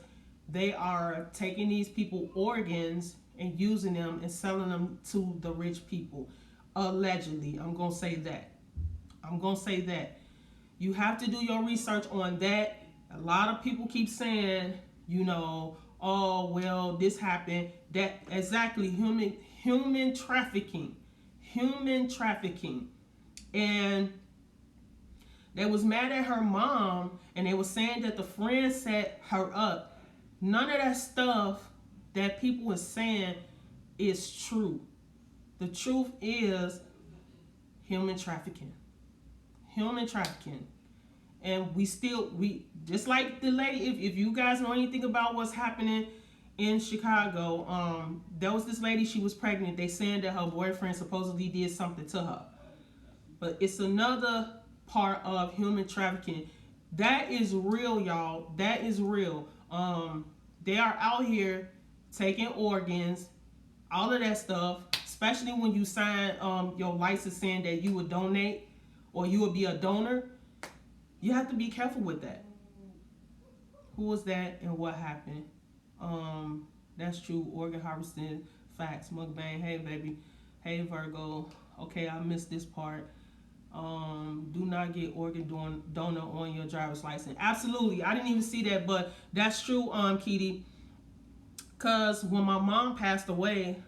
they are taking these people organs and using them and selling them to the rich people. Allegedly, I'm gonna say that. You have to do your research on that. A lot of people keep saying, you know, oh well, this happened. That exactly human trafficking, and they was mad at her mom, and they was saying that the friend set her up. None of that stuff that people were saying is true. The truth is human trafficking. And we just like the lady, if you guys know anything about what's happening in Chicago, there was this lady, she was pregnant. They saying that her boyfriend supposedly did something to her. But it's another part of human trafficking. That is real, y'all. That is real. They are out here taking organs, all of that stuff, especially when you sign your license saying that you would donate or you would be a donor. You have to be careful with that. Who was that and what happened? That's true. Organ harvesting, facts, mukbang. Hey, baby. Hey, Virgo. Okay, I missed this part. Do not get organ donor on your driver's license. Absolutely. I didn't even see that, but that's true, Kitty. Because when my mom passed away,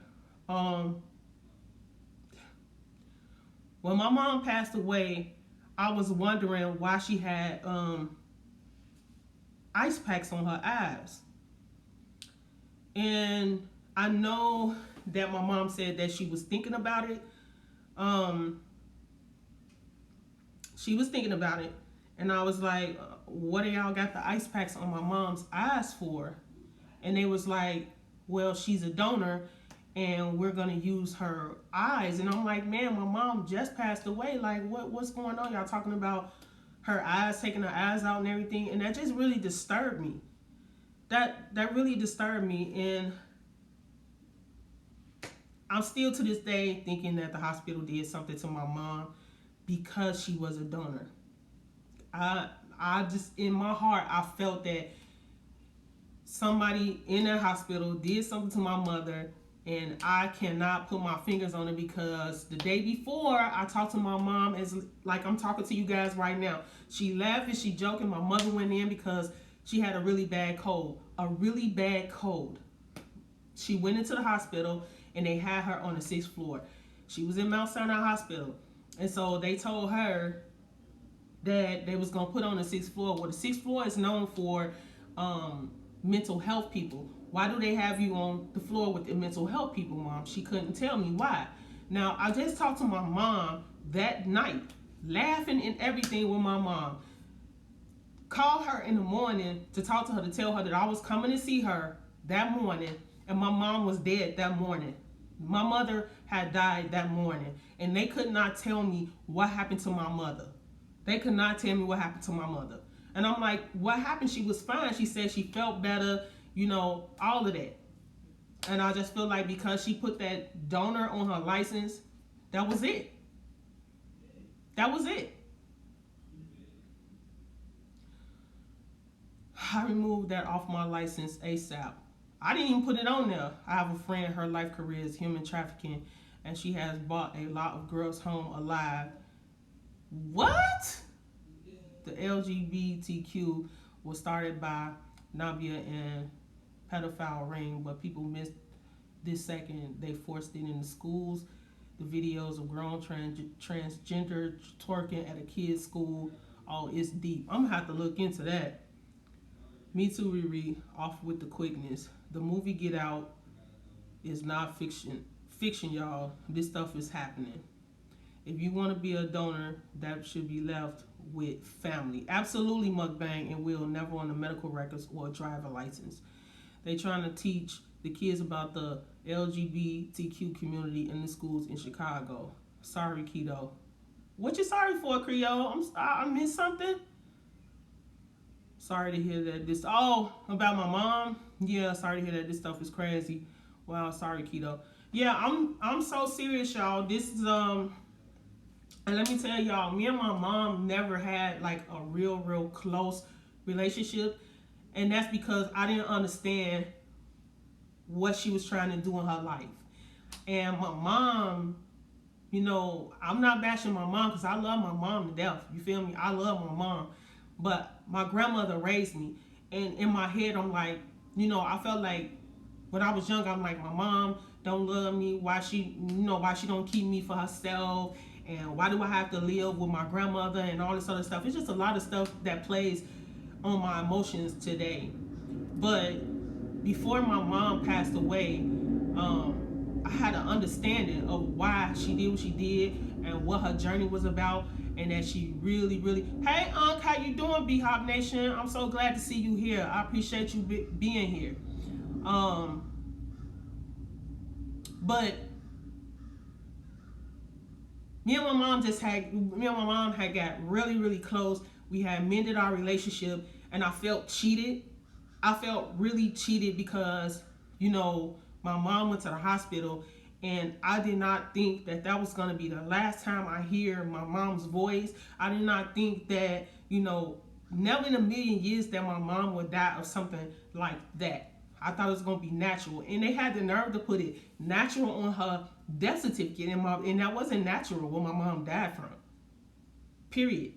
I was wondering why she had ice packs on her eyes. And I know that my mom said that she was thinking about it. She was thinking about it. And I was like, what do y'all got the ice packs on my mom's eyes for? And they was like, well, she's a donor and we're gonna use her eyes. And I'm like, man, my mom just passed away. Like, what's going on? Y'all talking about her eyes, taking her eyes out and everything. And that just really disturbed me. That really disturbed me. And I'm still to this day thinking that the hospital did something to my mom because she was a donor. I just, in my heart, I felt that somebody in that hospital did something to my mother, and I cannot put my fingers on it because the day before I talked to my mom as like I'm talking to you guys right now. She laughing, she joking. My mother went in because she had a really bad cold. She went into the hospital and they had her on the 6th floor. She was in Mount Sinai Hospital. And so they told her that they was going to put on the 6th floor. Well, the 6th floor is known for mental health people. Why do they have you on the floor with the mental health people, Mom? She couldn't tell me why. Now, I just talked to my mom that night, laughing and everything with my mom. called her in the morning to talk to her, to tell her that I was coming to see her that morning, and my mom was dead that morning. My mother had died that morning, and they could not tell me what happened to my mother. They could not tell me what happened to my mother. And I'm like, what happened? She was fine. She said she felt better, all of that. And I just feel like because she put that donor on her license, that was it. That was it. I removed that off my license ASAP. I didn't even put it on there. I have a friend, her life career is human trafficking, and she has brought a lot of girls home alive. What? The LGBTQ was started by Nabia and pedophile ring, but people missed this second. They forced it in the schools. The videos of grown transgender twerking at a kid's school. Oh, it's deep. I'm gonna have to look into that. Me too, Riri. Off with the quickness. The movie Get Out is not fiction. Fiction, y'all. This stuff is happening. If you want to be a donor, that should be left with family. Absolutely, mukbang and will never on the medical records or a driver license. They trying to teach the kids about the LGBTQ community in the schools in Chicago. Sorry, Keto. What you sorry for, Creole? I missed something. Sorry to hear that this. Oh, about my mom. Yeah, sorry to hear that this stuff is crazy. Wow, sorry, Keto. Yeah, I'm so serious, y'all. This is and let me tell y'all, me and my mom never had like a real close relationship, and that's because I didn't understand what she was trying to do in her life. And my mom, I'm not bashing my mom because I love my mom to death. You feel me? I love my mom, but my grandmother raised me, and in my head, I'm like, I felt like when I was young, I'm like, my mom don't love me. Why she don't keep me for herself? And why do I have to live with my grandmother and all this other stuff? It's just a lot of stuff that plays on my emotions today. But before my mom passed away, I had an understanding of why she did what she did and what her journey was about, and that she really, hey, Unc, how you doing, B-Hop Nation? I'm so glad to see you here. I appreciate you being here. But me and my mom had got really close. We had mended our relationship, and I felt cheated. I felt really cheated because, my mom went to the hospital, and I did not think that was going to be the last time I hear my mom's voice. I did not think that, never in a million years that my mom would die of something like that. I thought it was going to be natural. And they had the nerve to put it natural on her death certificate, and that wasn't natural what my mom died from. Period.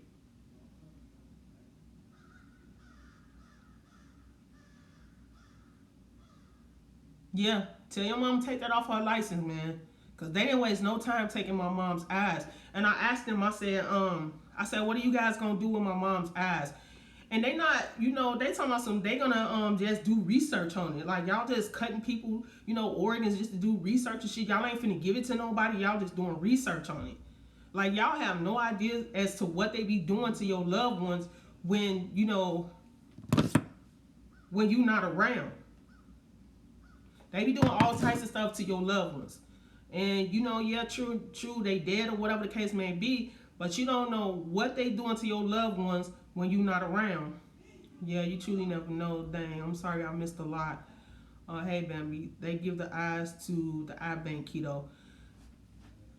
Yeah, tell your mom to take that off her license, man. Because they didn't waste no time taking my mom's eyes. And I asked them, I said, what are you guys going to do with my mom's eyes? And they not, they talking about they gonna just do research on it. Like, y'all just cutting people, organs just to do research and shit. Y'all ain't finna give it to nobody. Y'all just doing research on it. Like, y'all have no idea as to what they be doing to your loved ones when, when you not around. They be doing all types of stuff to your loved ones. And, yeah, true, they dead or whatever the case may be, but you don't know what they doing to your loved ones when you not around. Yeah, you truly never know. Dang, I'm sorry I missed a lot. Hey, Bambi, they give the eyes to the eye bank, Keto.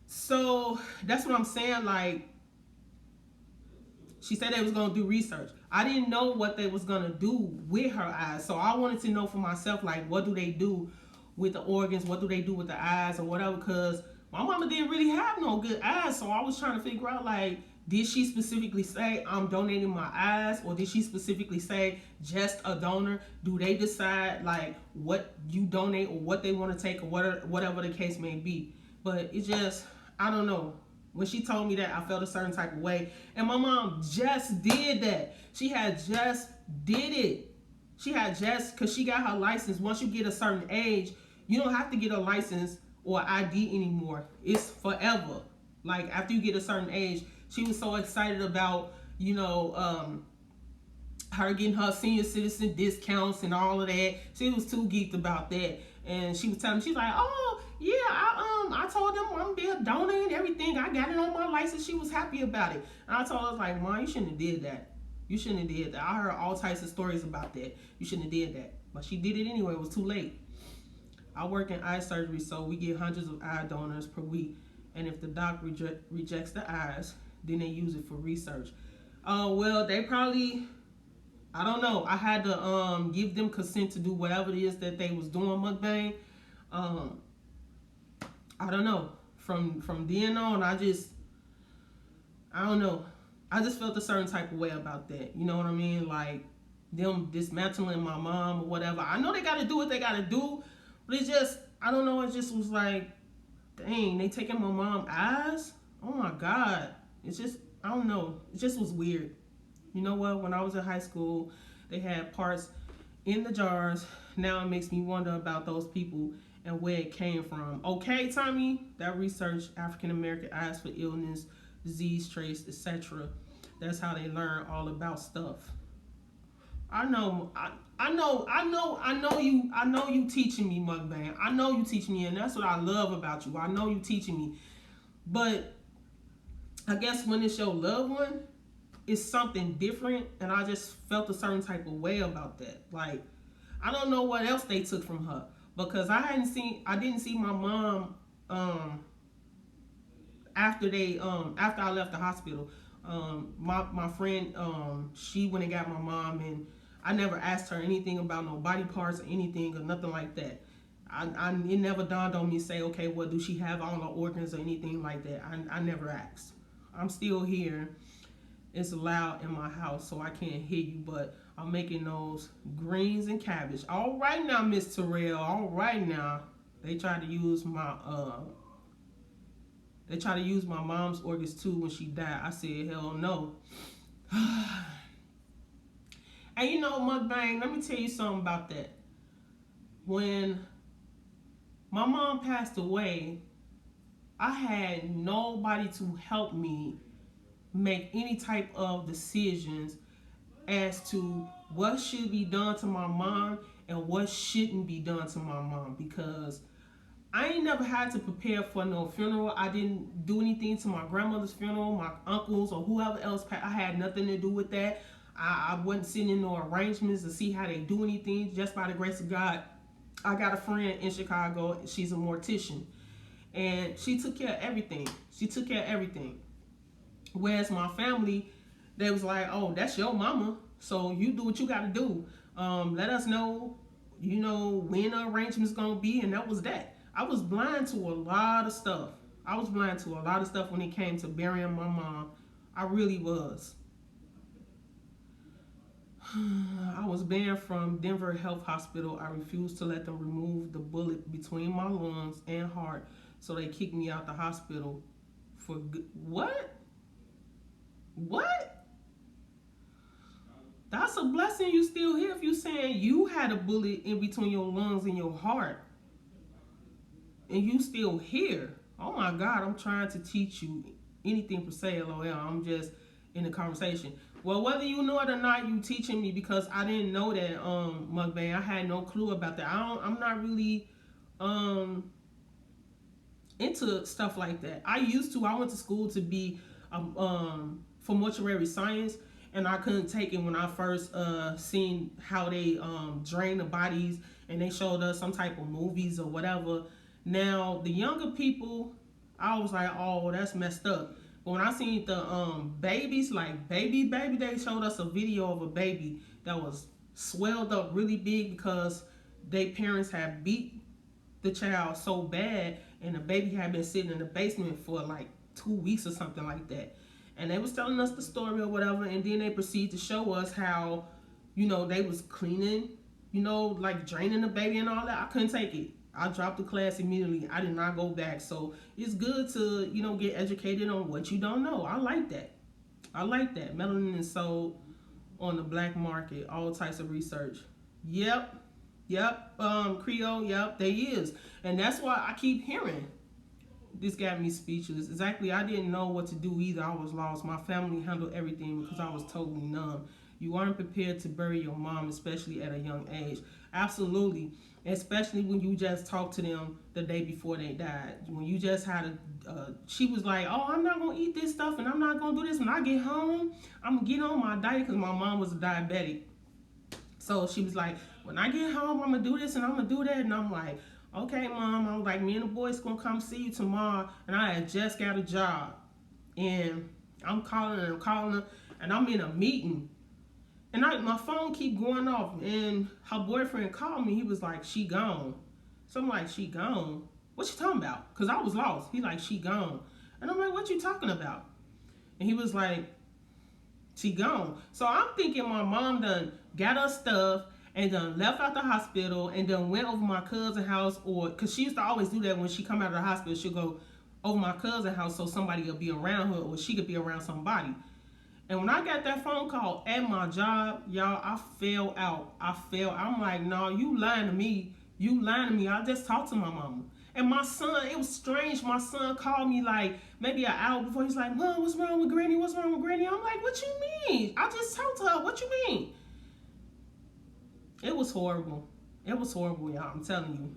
So, that's what I'm saying, like, she said they was going to do research. I didn't know what they was going to do with her eyes, so I wanted to know for myself, like, what do they do with the organs, what do they do with the eyes or whatever, because my mama didn't really have no good eyes, so I was trying to figure out, like, did she specifically say, I'm donating my eyes, or did she specifically say just a donor? Do they decide, like, what you donate or what they want to take or whatever the case may be? But it just, I don't know. When she told me that, I felt a certain type of way. And my mom just did that. She had just did it. She had just, because she got her license. Once you get a certain age, you don't have to get a license or ID anymore. It's forever. Like, after you get a certain age, she was so excited about, her getting her senior citizen discounts and all of that. She was too geeked about that. And she was telling me, she's like, oh, yeah, I told them I'm gonna be a donor and everything. I got it on my license. She was happy about it. And I told her, I was like, Mom, you shouldn't have did that. You shouldn't have did that. I heard all types of stories about that. You shouldn't have did that. But she did it anyway. It was too late. I work in eye surgery, so we get hundreds of eye donors per week. And if the doc rejects the eyes, then they use it for research. Well, they probably, I don't know. I had to give them consent to do whatever it is that they was doing, mukbang. I don't know. From then on, I don't know. I just felt a certain type of way about that. You know what I mean? Like them dismantling my mom or whatever. I know they got to do what they got to do, but it just, I don't know. It just was like, dang, they taking my mom's eyes? Oh my God. It's just, I don't know. It just was weird. You know what? When I was in high school, they had parts in the jars. Now it makes me wonder about those people and where it came from. Okay, Tommy, that research, African American eyes for illness, disease trace, etc. That's how they learn all about stuff. I know you teaching me, mukbang. I know you teaching me, and that's what I love about you. I know you teaching me. But I guess when it's your loved one, it's something different, and I just felt a certain type of way about that. Like, I don't know what else they took from her, because I didn't see my mom after I left the hospital. My friend, she went and got my mom, and I never asked her anything about no body parts or anything or nothing like that. It never dawned on me to say, okay, well, do she have all the organs or anything like that? I never asked. I'm still here. It's loud in my house, so I can't hear you, but I'm making those greens and cabbage. All right now, Miss Terrell. All right now. They tried to use my mom's organs too when she died. I said, hell no. And you know, mukbang, let me tell you something about that. When my mom passed away, I had nobody to help me make any type of decisions as to what should be done to my mom and what shouldn't be done to my mom, because I ain't never had to prepare for no funeral. I didn't do anything to my grandmother's funeral, my uncles, or whoever else. I had nothing to do with that. I wasn't sitting in no arrangements to see how they do anything. Just by the grace of God, I got a friend in Chicago. She's a mortician, and she took care of everything. Whereas my family, they was like, oh, that's your mama, so you do what you got to do. Let us know, when the arrangement's going to be, and that was that. I was blind to a lot of stuff. When it came to burying my mom. I really was. I was banned from Denver Health Hospital. I refused to let them remove the bullet between my lungs and heart, so they kicked me out the hospital for good. What? That's a blessing you still here if you saying you had a bullet in between your lungs and your heart and you still here. Oh my God, I'm trying to teach you anything per se, LOL. I'm just in the conversation. Well, whether you know it or not, you teaching me, because I didn't know that, mukbang. I had no clue about that. I'm not really into stuff like that. I went to school to be for mortuary science, and I couldn't take it when I first seen how they drain the bodies, and they showed us some type of movies or whatever. Now the younger people, I was like, oh, that's messed up. But when I seen the babies, like baby, they showed us a video of a baby that was swelled up really big because their parents had beat the child so bad, and the baby had been sitting in the basement for like 2 weeks or something like that. And they was telling us the story or whatever, and then they proceed to show us how, they was cleaning, like draining the baby and all that. I couldn't take it. I dropped the class immediately. I did not go back. So it's good to, get educated on what you don't know. I like that. Melanin is sold on the black market. All types of research. Yep. Creole, yep, they is. And that's why I keep hearing. This got me speechless. Exactly, I didn't know what to do either. I was lost. My family handled everything because I was totally numb. You aren't prepared to bury your mom, especially at a young age. Absolutely. Especially when you just talked to them the day before they died. When you just had she was like, oh, I'm not going to eat this stuff and I'm not going to do this. When I get home, I'm going to get on my diet because my mom was a diabetic. So she was like, when I get home, I'm going to do this and I'm going to do that. And I'm like, okay, Mom. I'm like, me and the boys going to come see you tomorrow. And I had just got a job. And I'm calling her, and I'm in a meeting. And my phone keep going off, and her boyfriend called me. He was like, she gone. So I'm like, she gone? What you talking about? Because I was lost. He like, she gone. And I'm like, what you talking about? And he was like, she gone. So I'm thinking my mom done got her stuff and done left out the hospital and done went over my cousin's house, or because she used to always do that when she come out of the hospital, she'll go over my cousin's house so somebody will be around her or she could be around somebody. And when I got that phone call at my job, y'all, I fell out. I'm like, no, you lying to me. You lying to me. I just talked to my mama. And my son, it was strange. My son called me like maybe an hour before. He's like, Mom, what's wrong with Granny? What's wrong with Granny? I'm like, what you mean? I just talked to her. What you mean? It was horrible. It was horrible, y'all. I'm telling you.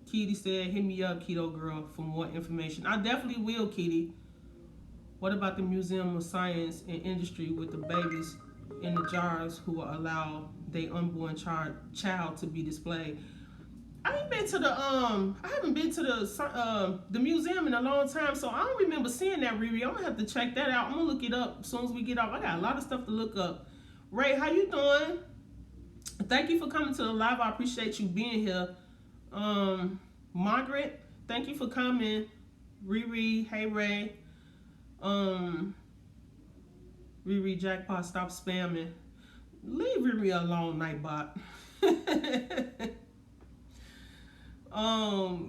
Kitty said, hit me up, Keto Girl, for more information. I definitely will, Kitty. What about the Museum of Science and Industry with the babies in the jars who will allow their unborn child to be displayed? I haven't been to the museum in a long time, so I don't remember seeing that, Riri. I'm gonna have to check that out. I'm gonna look it up as soon as we get off. I got a lot of stuff to look up. Ray, how you doing? Thank you for coming to the live. I appreciate you being here. Margaret, thank you for coming. Riri, hey Ray. Riri Jackpot, stop spamming. Leave Riri alone, Nightbot.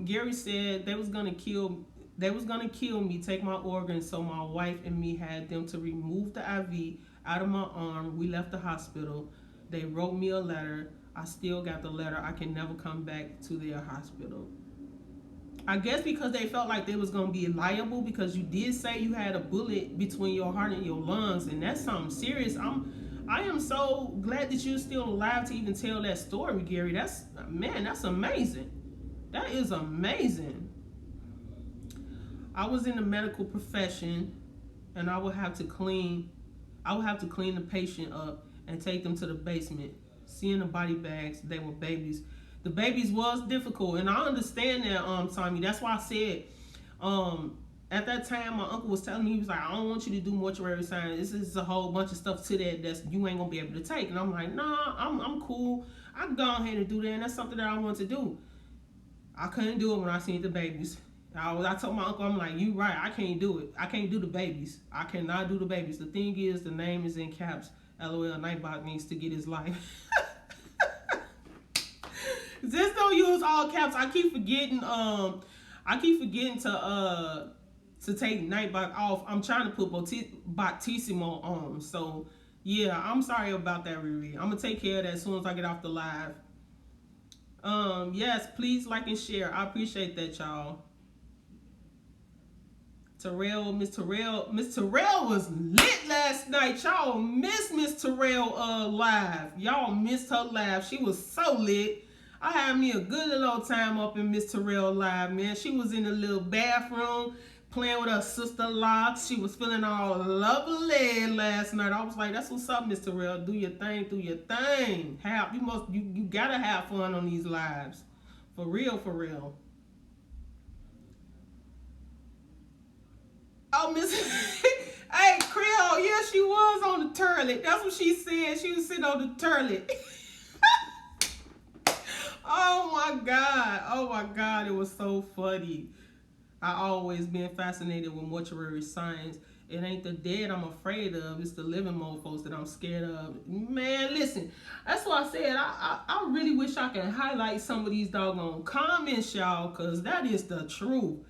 Gary said they was gonna kill me, take my organs, so my wife and me had them to remove the IV out of my arm. We left the hospital. They wrote me a letter. I still got the letter. I can never come back to their hospital. I guess because they felt like they was going to be liable, because you did say you had a bullet between your heart and your lungs, and that's something serious. I am so glad that you're still alive to even tell that story, Gary. That's amazing. That is amazing. I was in the medical profession, and I would have to clean the patient up and take them to the basement. Seeing the body bags, they were babies. The babies was difficult, and I understand that, Tommy. That's why I said, at that time, my uncle was telling me, he was like, I don't want you to do mortuary science. This is a whole bunch of stuff to that you ain't gonna be able to take. And I'm like, nah, I'm cool. I can go ahead and do that, and that's something that I want to do. I couldn't do it when I seen the babies. I told my uncle, I'm like, you right, I can't do it. I can't do the babies. I cannot do the babies. The thing is, the name is in caps. LOL, Nightbot needs to get his life. Just don't use all caps. I keep forgetting to take Nightbot off. I'm trying to put Bottissimo on. So yeah, I'm sorry about that, Riri. I'm gonna take care of that as soon as I get off the live. Yes, please like and share. I appreciate that, y'all. Miss Terrell was lit last night. Y'all missed Miss Terrell live. Y'all missed her live. She was so lit. I had me a good little old time up in Miss Terrell live, man. She was in the little bathroom playing with her sister Locks. She was feeling all lovely last night. I was like, that's what's up, Miss Terrell. Do your thing, do your thing. You gotta have fun on these lives. For real, for real. Oh, Miss, hey, Creole, yeah, she was on the toilet. That's what she said. She was sitting on the toilet. Oh my God, it was so funny. I always been fascinated with mortuary science. It ain't the dead I'm afraid of, it's the living mofos that I'm scared of. Man, listen, that's why I said I really wish I could highlight some of these doggone comments, y'all, because that is the truth.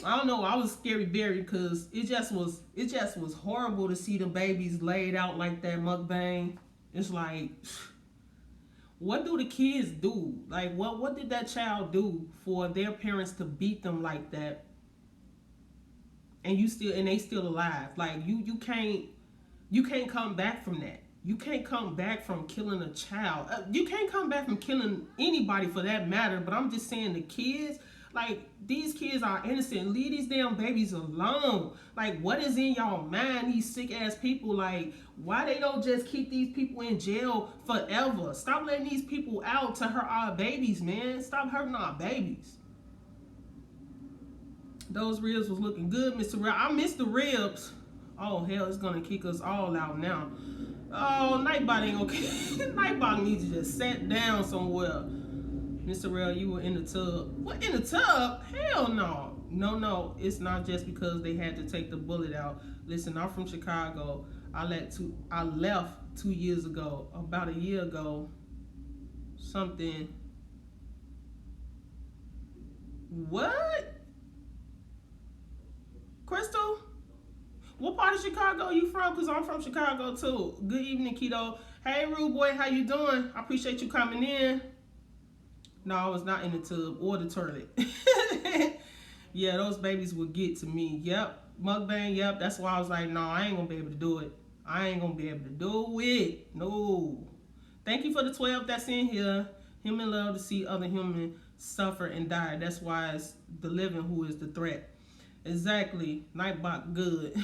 I don't know, I was scary Barry because it just was horrible to see the babies laid out like that mukbang. It's like, what do the kids do? Like, what did that child do for their parents to beat them like that? And they still alive. Like, you can't come back from that. You can't come back from killing a child. You can't come back from killing anybody for that matter. But I'm just saying the kids, like these kids are innocent. Leave these damn babies alone. Like what is in y'all mind? These sick ass people. Like why they don't just keep these people in jail forever? Stop letting these people out to hurt our babies, man. Stop hurting our babies. Those ribs was looking good, Mr. Rib. I missed the ribs. Oh hell, it's gonna kick us all out now. Oh, Nightbot ain't okay. Nightbot needs to just sit down somewhere. Mr. Rail, you were in the tub. What, in the tub? Hell no. No, it's not just because they had to take the bullet out. Listen, I'm from Chicago. I left 2 years ago. About a year ago. Something. What? Crystal? What part of Chicago are you from? Because I'm from Chicago too. Good evening, Keto. Hey, Rude Boy, how you doing? I appreciate you coming in. No, I was not in the tub or the toilet. Yeah, those babies would get to me. Yep. Mukbang, yep. That's why I was like, no, I ain't going to be able to do it. I ain't going to be able to do it. No. Thank you for the 12 that's in here. Human love to see other humans suffer and die. That's why it's the living who is the threat. Exactly. Nightbot, good.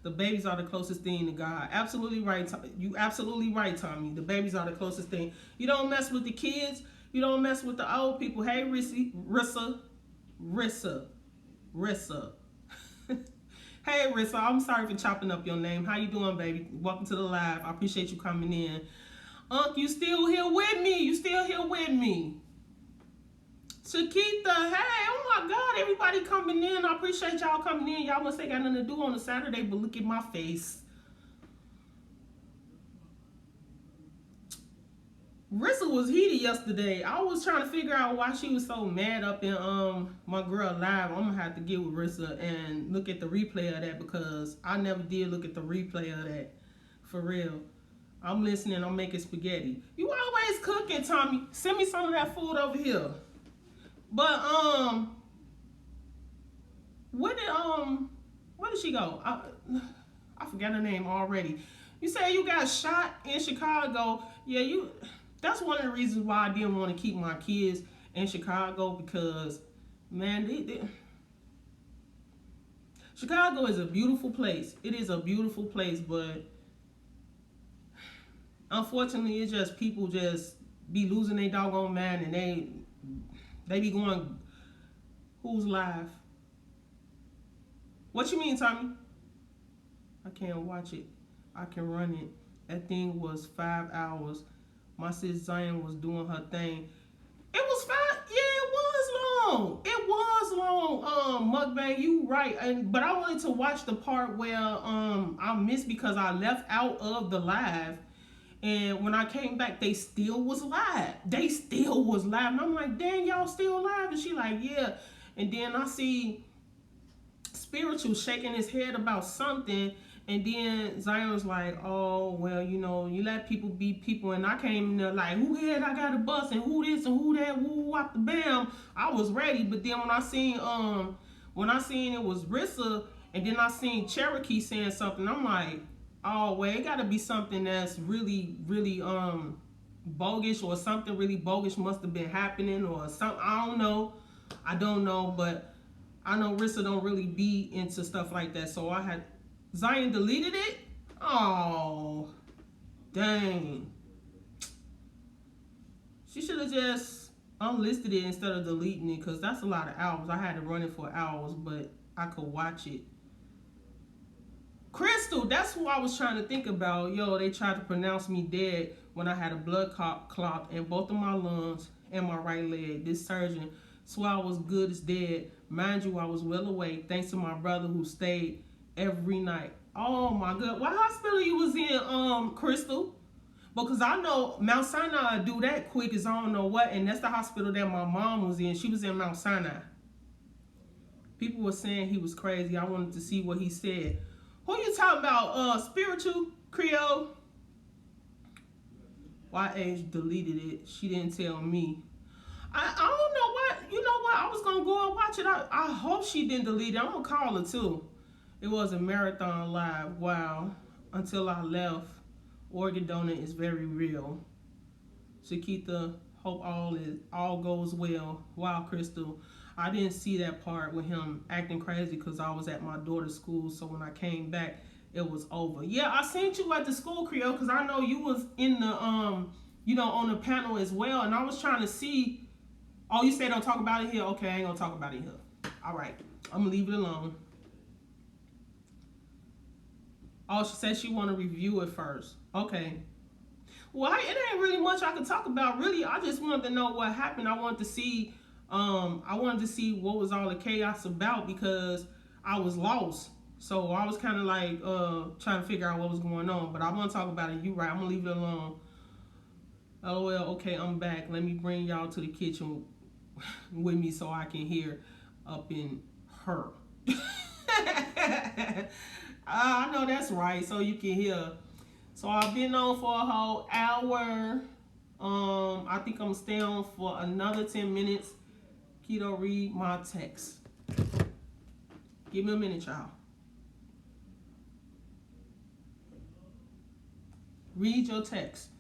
The babies are the closest thing to God. Absolutely right. You absolutely right, Tommy. The babies are the closest thing. You don't mess with the kids. You don't mess with the old people. Hey, Rissa. Hey, Rissa. I'm sorry for chopping up your name. How you doing, baby? Welcome to the live. I appreciate you coming in. You still here with me? You still here with me? Shakita, hey, oh my God, everybody coming in. I appreciate y'all coming in. Y'all must ain't got nothing to do on a Saturday, but look at my face. Rissa was heated yesterday. I was trying to figure out why she was so mad up in my girl live. I'm gonna have to get with Rissa and look at the replay of that because I never did look at the replay of that. For real. I'm listening, I'm making spaghetti. You always cooking, Tommy. Send me some of that food over here. But where did she go? I forgot her name already. You say you got shot in Chicago. Yeah, that's one of the reasons why I didn't want to keep my kids in Chicago because man, Chicago is a beautiful place. It is a beautiful place, but unfortunately it's just people just be losing their doggone mind and they be going, who's live? What you mean, Tommy? I can't watch it. I can run it. That thing was 5 hours. My sis Zion was doing her thing. It was 5. Yeah, it was long. It was long. Mukbang, you right. But I wanted to watch the part where I missed because I left out of the live. And when I came back, they still was live. They still was live. And I'm like, dang, y'all still live? And she like, yeah. And then I see Spiritual shaking his head about something. And then Zion was like, oh, well, you know, you let people be people. And I came in there like, who had I got a bus and who this and who that, woo, wop the bam. I was ready. But then when I seen it was Rissa and then I seen Cherokee saying something, I'm like, oh, well, it got to be something that's really, really bogus or something really bogus must have been happening or something. I don't know, but I know Rissa don't really be into stuff like that. So Zion deleted it? Oh, dang. She should have just unlisted it instead of deleting it because that's a lot of hours. I had to run it for hours, but I could watch it. Crystal, that's who I was trying to think about. Yo, they tried to pronounce me dead when I had a blood clot in both of my lungs and my right leg. This surgeon swore I was good as dead. Mind you, I was well away thanks to my brother who stayed every night. Oh my God. What hospital you was in, Crystal? Because I know Mount Sinai do that quick as I don't know what, and that's the hospital that my mom was in. She was in Mount Sinai. People were saying he was crazy. I wanted to see what he said. Who you talking about? Spiritual Creole? YH deleted it. She didn't tell me. I don't know what. You know what? I was going to go and watch it. I hope she didn't delete it. I'm going to call her too. It was a marathon live. Wow. Until I left. Organ donor is very real. Shakita, hope all goes well. Wow, Crystal, I didn't see that part with him acting crazy because I was at my daughter's school. So when I came back, it was over. Yeah, I seen you at the school, Creole, because I know you was in the on the panel as well, and I was trying to see. Oh, you said don't talk about it here. Okay, I ain't gonna talk about it here. All right, I'm gonna leave it alone. Oh, she said she want to review it first. Okay. Well, it ain't really much I could talk about. Really, I just wanted to know what happened. I wanted to see what was all the chaos about because I was lost. So I was kind of like trying to figure out what was going on. But I want to talk about it. You right. I'm gonna leave it alone. LOL. Okay, I'm back. Let me bring y'all to the kitchen with me so I can hear up in her. I know that's right. So you can hear. So I've been on for a whole hour. I think I'm gonna stay on for another 10 minutes. Keto, read my text. Give me a minute, y'all. Read your text.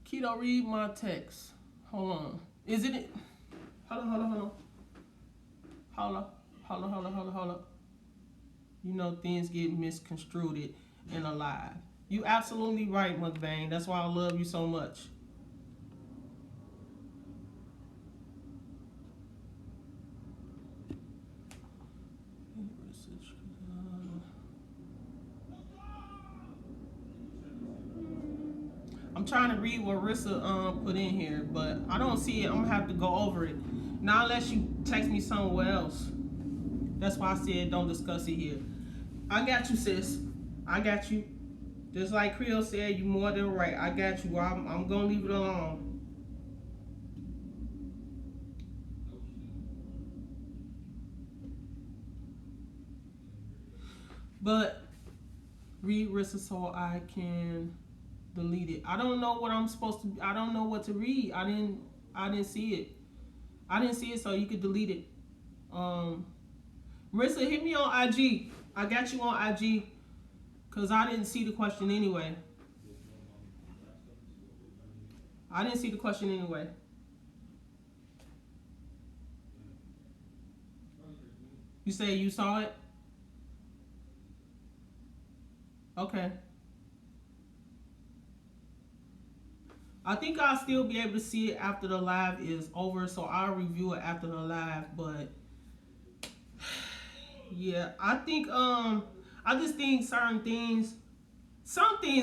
Keto, read my text. Hold on. Is it? Hold on. Hold on. You know things get misconstrued in a live. You absolutely right, Mukbang. That's why I love you so much. I'm trying to read what Rissa put in here, but I don't see it. I'm gonna have to go over it. Not unless you text me somewhere else. That's why I said don't discuss it here. I got you, sis. I got you. Just like Creole said, you more than right. I got you. I'm gonna leave it alone. But read Rissa so I can delete it. I don't know what I'm supposed to. I don't know what to read. I didn't see it. I didn't see it, so you could delete it. Rissa, hit me on IG. I got you on IG. Because I didn't see the question anyway. You say you saw it? Okay. I think I'll still be able to see it after the live is over. So I'll review it after the live. But yeah, I think I just think some things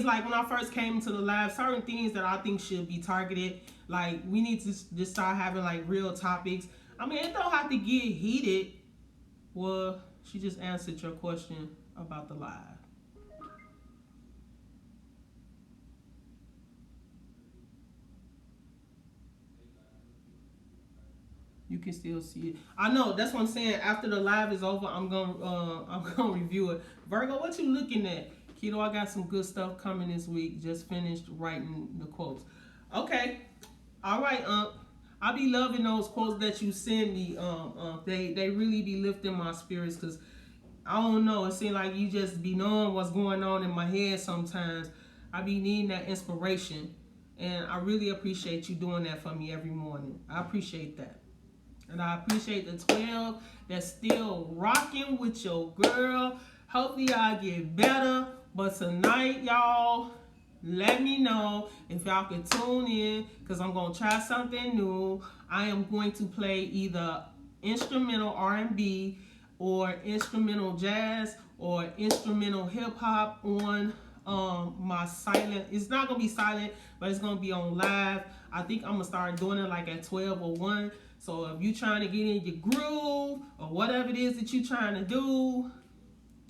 like when I first came into the live, certain things that I think should be targeted. Like we need to just start having like real topics. I mean, it don't have to get heated. Well, she just answered your question about the live. You can still see it. I know, that's what I'm saying. After the live is over, I'm gonna review it. Virgo, what you looking at? Keto, I got some good stuff coming this week. Just finished writing the quotes. Okay. All right, I be loving those quotes that you send me. They really be lifting my spirits because I don't know. It seems like you just be knowing what's going on in my head sometimes. I be needing that inspiration. And I really appreciate you doing that for me every morning. I appreciate that. And I appreciate the 12 that's still rocking with your girl. Hopefully I get better. But tonight, y'all, let me know if y'all can tune in because I'm going to try something new. I am going to play either instrumental R&B or instrumental jazz or instrumental hip-hop on my silent. It's not going to be silent, but it's going to be on live. I think I'm going to start doing it like at 12 or 1. So if you're trying to get in your groove or whatever it is that you're trying to do,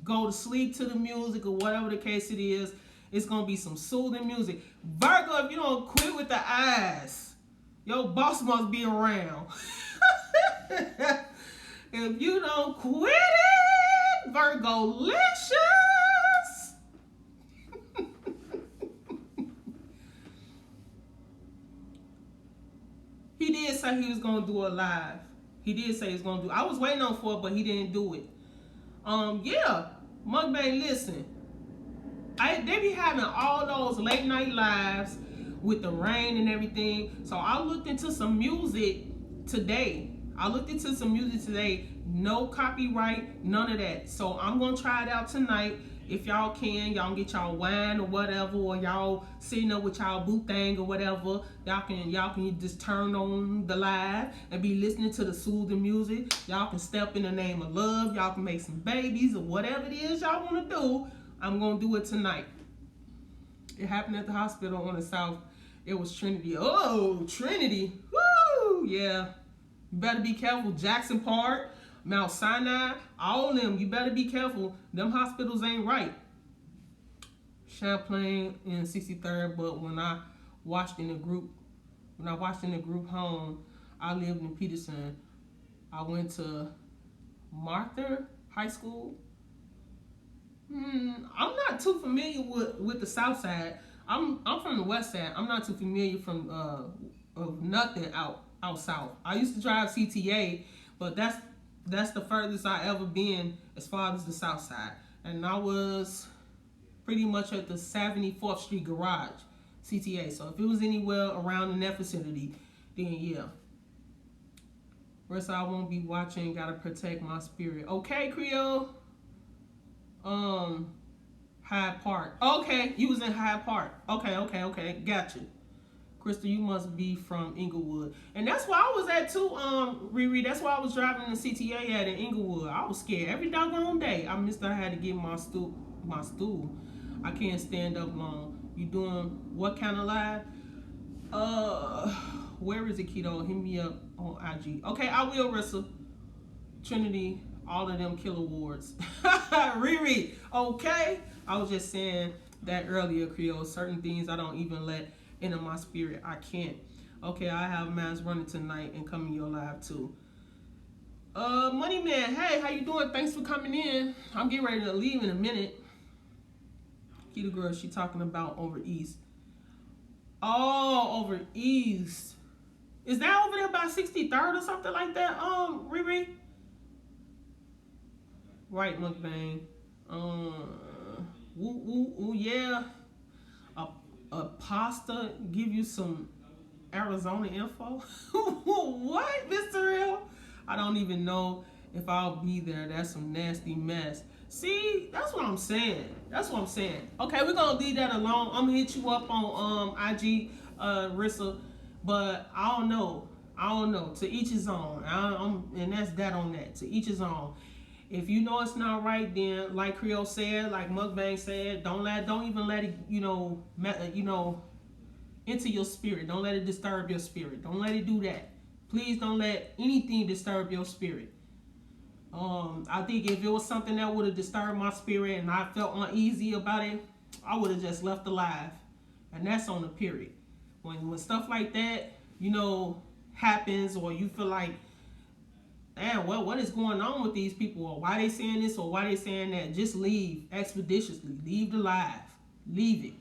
go to sleep to the music or whatever the case it is, it's going to be some soothing music. Virgo, if you don't quit with the eyes, your boss must be around. If you don't quit it, Virgo-licious. He did say he was going to do a live. He did say he was going to do it. I was waiting on for it, but he didn't do it. Yeah. Mukbang, listen. They be having all those late night lives with the rain and everything. So I looked into some music today. No copyright, none of that. So I'm gonna try it out tonight. If y'all can get y'all wine or whatever, or y'all sitting up with y'all boo thing or whatever, y'all can just turn on the live and be listening to the soothing music. Y'all can step in the name of love. Y'all can make some babies or whatever it is y'all want to do. I'm gonna do it tonight. It happened at the hospital on the south. It was Trinity. Oh, Trinity. Woo! Yeah. You better be careful. Jackson Park, Mount Sinai, all of them. You better be careful. Them hospitals ain't right. Champlain in 63rd, but when I watched in the group home, I lived in Peterson. I went to Martha High School. I'm not too familiar with the South Side. I'm from the West Side. I'm not too familiar from of nothing out south. I used to drive CTA, but that's the furthest I ever been as far as the South Side. And I was pretty much at the 74th Street garage, CTA. So if it was anywhere around in that vicinity, then yeah. Rest I won't be watching. Gotta protect my spirit. Okay, Creole. Hyde Park. Okay, you was in Hyde Park. Okay. Gotcha. Crystal, you must be from Inglewood. And that's where I was at too, Riri. That's why I was driving the CTA at in Inglewood. I was scared every doggone day. I missed I had to get my stool. I can't stand up long. You doing what kind of live? Where is it, Keto? Hit me up on IG. Okay, I will, Rissa. Trinity, all of them kill awards. Riri, okay? I was just saying that earlier, Creole. Certain things I don't even let into my spirit. I can't. Okay, I have man's running tonight and coming your live too. Money Man, hey, how you doing? Thanks for coming in. I'm getting ready to leave in a minute. Keto girl, she talking about over east. Oh, over east. Is that over there by 63rd or something like that? Riri? Right, mukbang. Yeah. A pasta give you some Arizona info? What, Mr. Real? I don't even know if I'll be there. That's some nasty mess. See, that's what I'm saying. Okay, we're gonna leave that alone. I'm gonna hit you up on IG, Rissa, but I don't know. To each his own. And that's that on that. To each his own. If you know it's not right, then like Creole said, like Mukbang said, don't even let it, into your spirit. Don't let it disturb your spirit. Don't let it do that. Please don't let anything disturb your spirit. I think if it was something that would have disturbed my spirit and I felt uneasy about it, I would have just left alive. And that's on the period. When stuff like that, happens, or you feel like, damn, what is going on with these people, or why they saying this or why they saying that, just leave expeditiously. Leave the live. Leave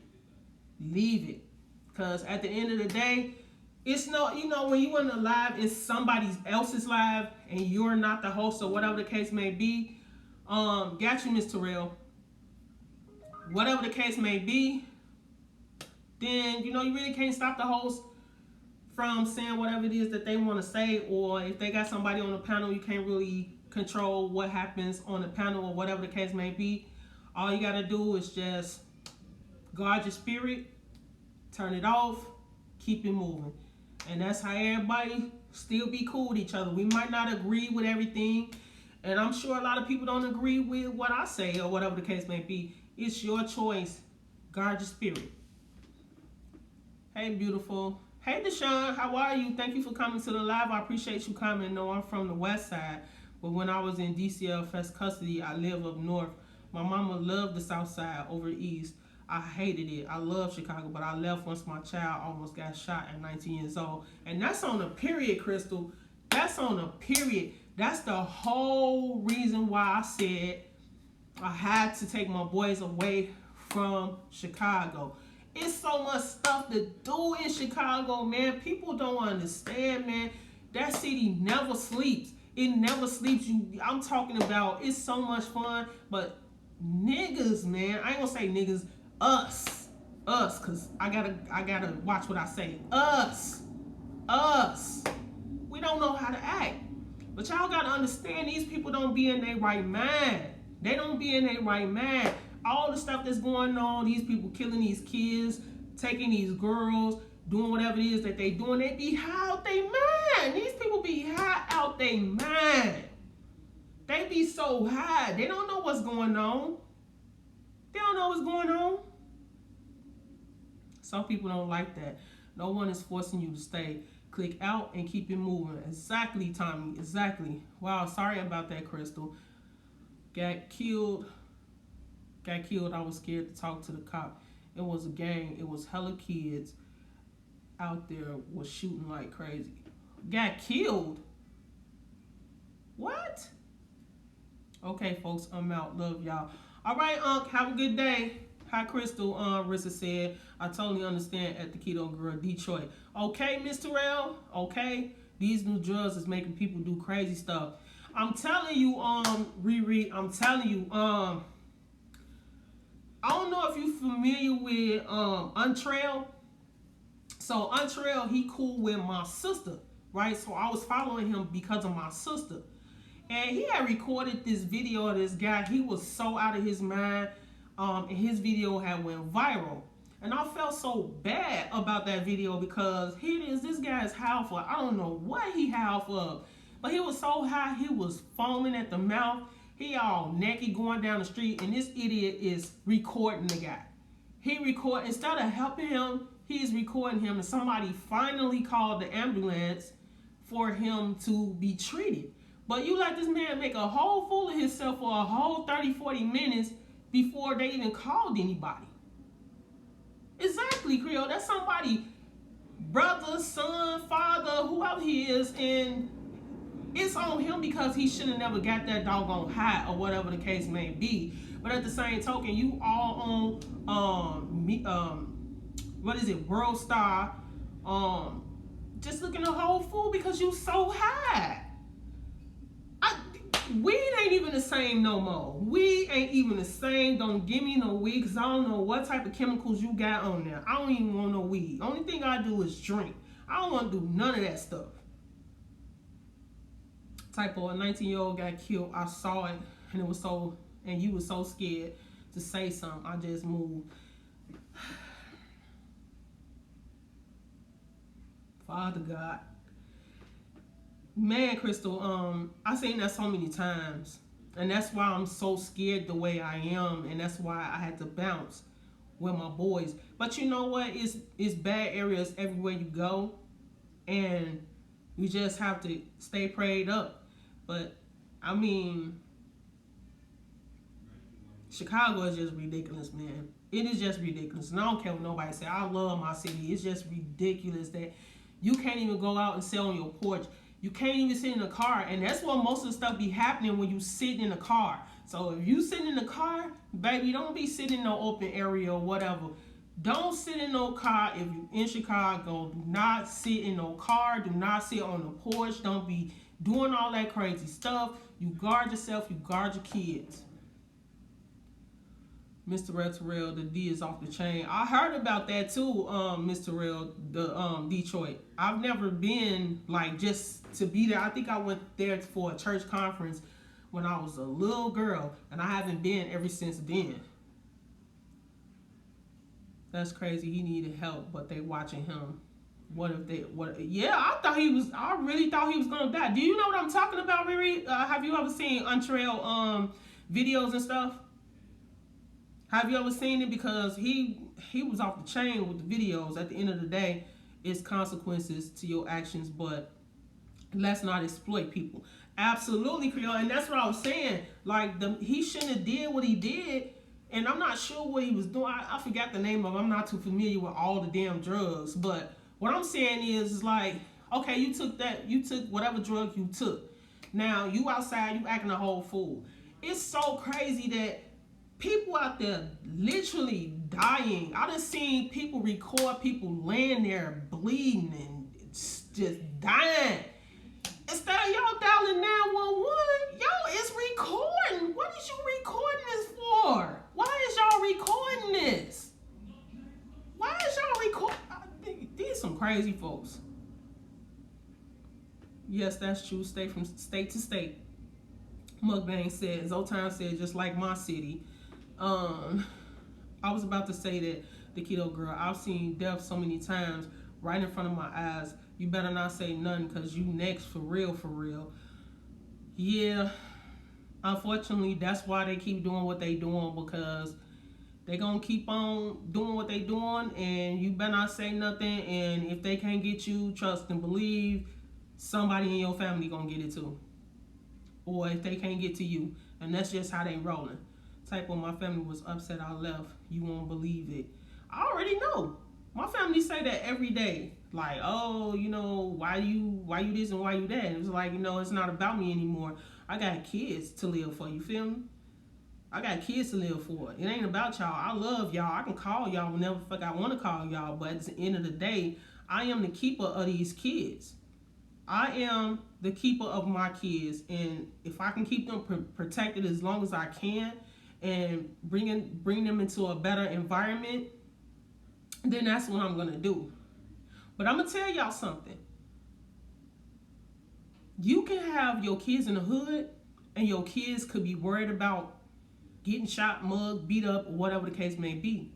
it. Because at the end of the day, it's no, when you in a live, it's somebody else's live and you're not the host or whatever the case may be. Got you, Miss Terrell. Whatever the case may be, then you really can't stop the host from saying whatever it is that they want to say, or if they got somebody on the panel, you can't really control what happens on the panel or whatever the case may be. All you got to do is just guard your spirit, turn it off, keep it moving. And that's how everybody still be cool with each other. We might not agree with everything, and I'm sure a lot of people don't agree with what I say or whatever the case may be. It's your choice. Guard your spirit. Hey, beautiful. Hey, Deshaun, how are you? Thank you for coming to the live. I appreciate you coming. No, I'm from the West Side, but when I was in DCFS custody, I live up north. My mama loved the South Side over East. I hated it. I love Chicago, but I left once my child almost got shot at 19 years old. And that's on a period, Crystal. That's on a period. That's the whole reason why I said I had to take my boys away from Chicago. It's so much stuff to do in Chicago, man. People don't understand, man. That city never sleeps. It never sleeps. I'm talking about, it's so much fun, but niggas, man. I ain't gonna say niggas. us, cause I gotta watch what I say. Us. We don't know how to act. But y'all gotta understand, these people don't be in their right mind. They don't be in their right mind. All the stuff that's going on, these people killing these kids, taking these girls, doing whatever it is that they doing, they be high out their mind. These people be high out their mind. They be so high. They don't know what's going on. They don't know what's going on. Some people don't like that. No one is forcing you to stay. Click out and keep it moving. Exactly, Tommy. Exactly. Wow, sorry about that, Crystal. Got killed. I was scared to talk to the cop. It was a gang. It was hella kids out there was shooting like crazy. Got killed? What? Okay, folks, I'm out. Love y'all. All right, Unc, have a good day. Hi, Crystal. Rissa said, I totally understand at the Keto Girl, Detroit. Okay, Miss Terrell. Okay, these new drugs is making people do crazy stuff. I'm telling you, Riri. I'm telling you, I don't know if you're familiar with Untrail. So Untrail, he cool with my sister, right? So I was following him because of my sister. And he had recorded this video of this guy. He was so out of his mind. And his video had went viral. And I felt so bad about that video because here it is, this guy is high for, I don't know what he high for. But he was so high, he was foaming at the mouth. He all naked going down the street, and this idiot is recording the guy. Instead of helping him, he's recording him, and somebody finally called the ambulance for him to be treated. But you let this man make a whole fool of himself for a whole 30, 40 minutes before they even called anybody. Exactly, Creole. That's somebody, brother, son, father, whoever he is, and it's on him because he should have never got that doggone high or whatever the case may be. But at the same token, you all on World Star, just looking a whole fool because you so high. Weed ain't even the same no more. Weed ain't even the same. Don't give me no weed because I don't know what type of chemicals you got on there. I don't even want no weed. Only thing I do is drink. I don't want to do none of that stuff. Typo, a 19-year-old got killed. I saw it and you were so scared to say something. I just moved. Father God. Man, Crystal, I seen that so many times, and that's why I'm so scared the way I am, and that's why I had to bounce with my boys. But you know what? It's bad areas everywhere you go, and you just have to stay prayed up. But I mean, Chicago is just ridiculous, man. It is just ridiculous, and I don't care what nobody say. I love my city. It's just ridiculous that you can't even go out and sit on your porch. You can't even sit in the car, and that's what most of the stuff be happening when you sit in the car. So if you sit in the car, baby, don't be sitting in no open area or whatever. Don't sit in no car if you in Chicago. Do not sit in no car. Do not sit on the porch. Don't be doing all that crazy stuff. You guard yourself. You guard your kids. Mr. Red Terrell, the D is off the chain. I heard about that too, Mr. Terrell, the Detroit. I've never been like just to be there. I think I went there for a church conference when I was a little girl, and I haven't been ever since then. That's crazy. He needed help, but they watching him. Yeah, I really thought he was gonna die. Do you know what I'm talking about, Riri? Have you ever seen Untrail videos and stuff? Have you ever seen it? Because he was off the chain with the videos. At the end of the day, it's consequences to your actions, but let's not exploit people. Absolutely, Creole, and that's what I was saying. Like, he shouldn't have did what he did, and I'm not sure what he was doing. I forgot the name of it. I'm not too familiar with all the damn drugs, but what I'm saying is like, okay, you took whatever drug you took. Now, you outside, you acting a whole fool. It's so crazy that people out there literally dying. I done seen people record people laying there bleeding and just dying. Instead of y'all dialing 911, y'all is recording. What is you recording this for? Why is y'all recording this? crazy folks. Yes, that's true. Stay from state to state. Mukbang said, Zotan said, just like my city. I was about to say that the keto girl, I've seen death so many times right in front of my eyes. You better not say nothing because you next for real, for real. Yeah, unfortunately, that's why they keep doing what they doing, because they gonna keep on doing what they doing, and you better not say nothing. And if they can't get you, trust and believe, somebody in your family gonna get it too. Or if they can't get to you, and that's just how they rolling. Type when my family was upset I left, you won't believe it. I already know. My family say that every day. Like, oh, you know, why you this and why you that? And it's like, you know, it's not about me anymore. I got kids to live for, you feel me? I got kids to live for. It ain't about y'all. I love y'all. I can call y'all whenever the fuck I want to call y'all. But at the end of the day, I am the keeper of these kids. I am the keeper of my kids. And if I can keep them protected as long as I can and bring them into a better environment, then that's what I'm going to do. But I'm going to tell y'all something. You can have your kids in the hood and your kids could be worried about getting shot, mugged, beat up, or whatever the case may be.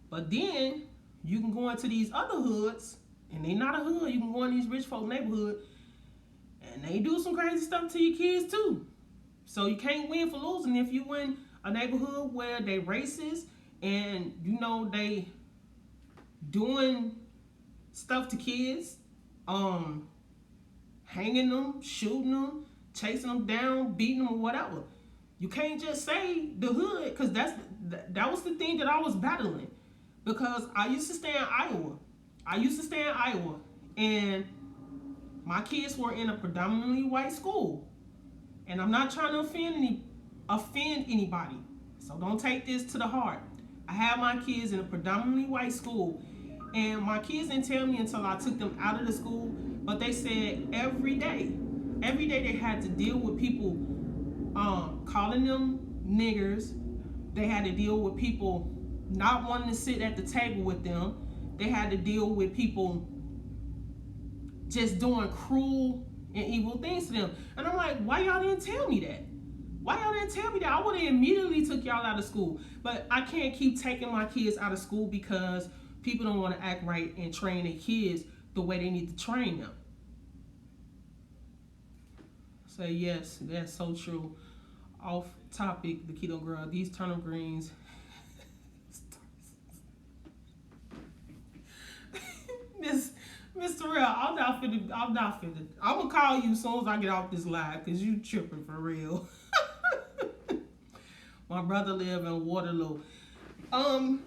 But then you can go into these other hoods, and they not a hood. You can go in these rich folk neighborhood, and they do some crazy stuff to your kids too. So you can't win for losing. If you in a neighborhood where they racist and you know they doing stuff to kids, hanging them, shooting them, chasing them down, beating them, or whatever. You can't just say the hood, because that was the thing that I was battling. Because I used to stay in Iowa. And my kids were in a predominantly white school. And I'm not trying to offend anybody. So don't take this to the heart. I had my kids in a predominantly white school. And my kids didn't tell me until I took them out of the school. But they said every day they had to deal with people calling them niggers. They had to deal with people not wanting to sit at the table with them. They had to deal with people just doing cruel and evil things to them. And I'm like, why y'all didn't tell me that? Why y'all didn't tell me that? I would have immediately took y'all out of school. But I can't keep taking my kids out of school because people don't want to act right and train their kids the way they need to train them. So yes, that's so true. Off topic, the keto girl, these turnip greens. Mr. Real, I'm not finna. I'm gonna call you as soon as I get off this live, because you tripping for real. My brother live in Waterloo. I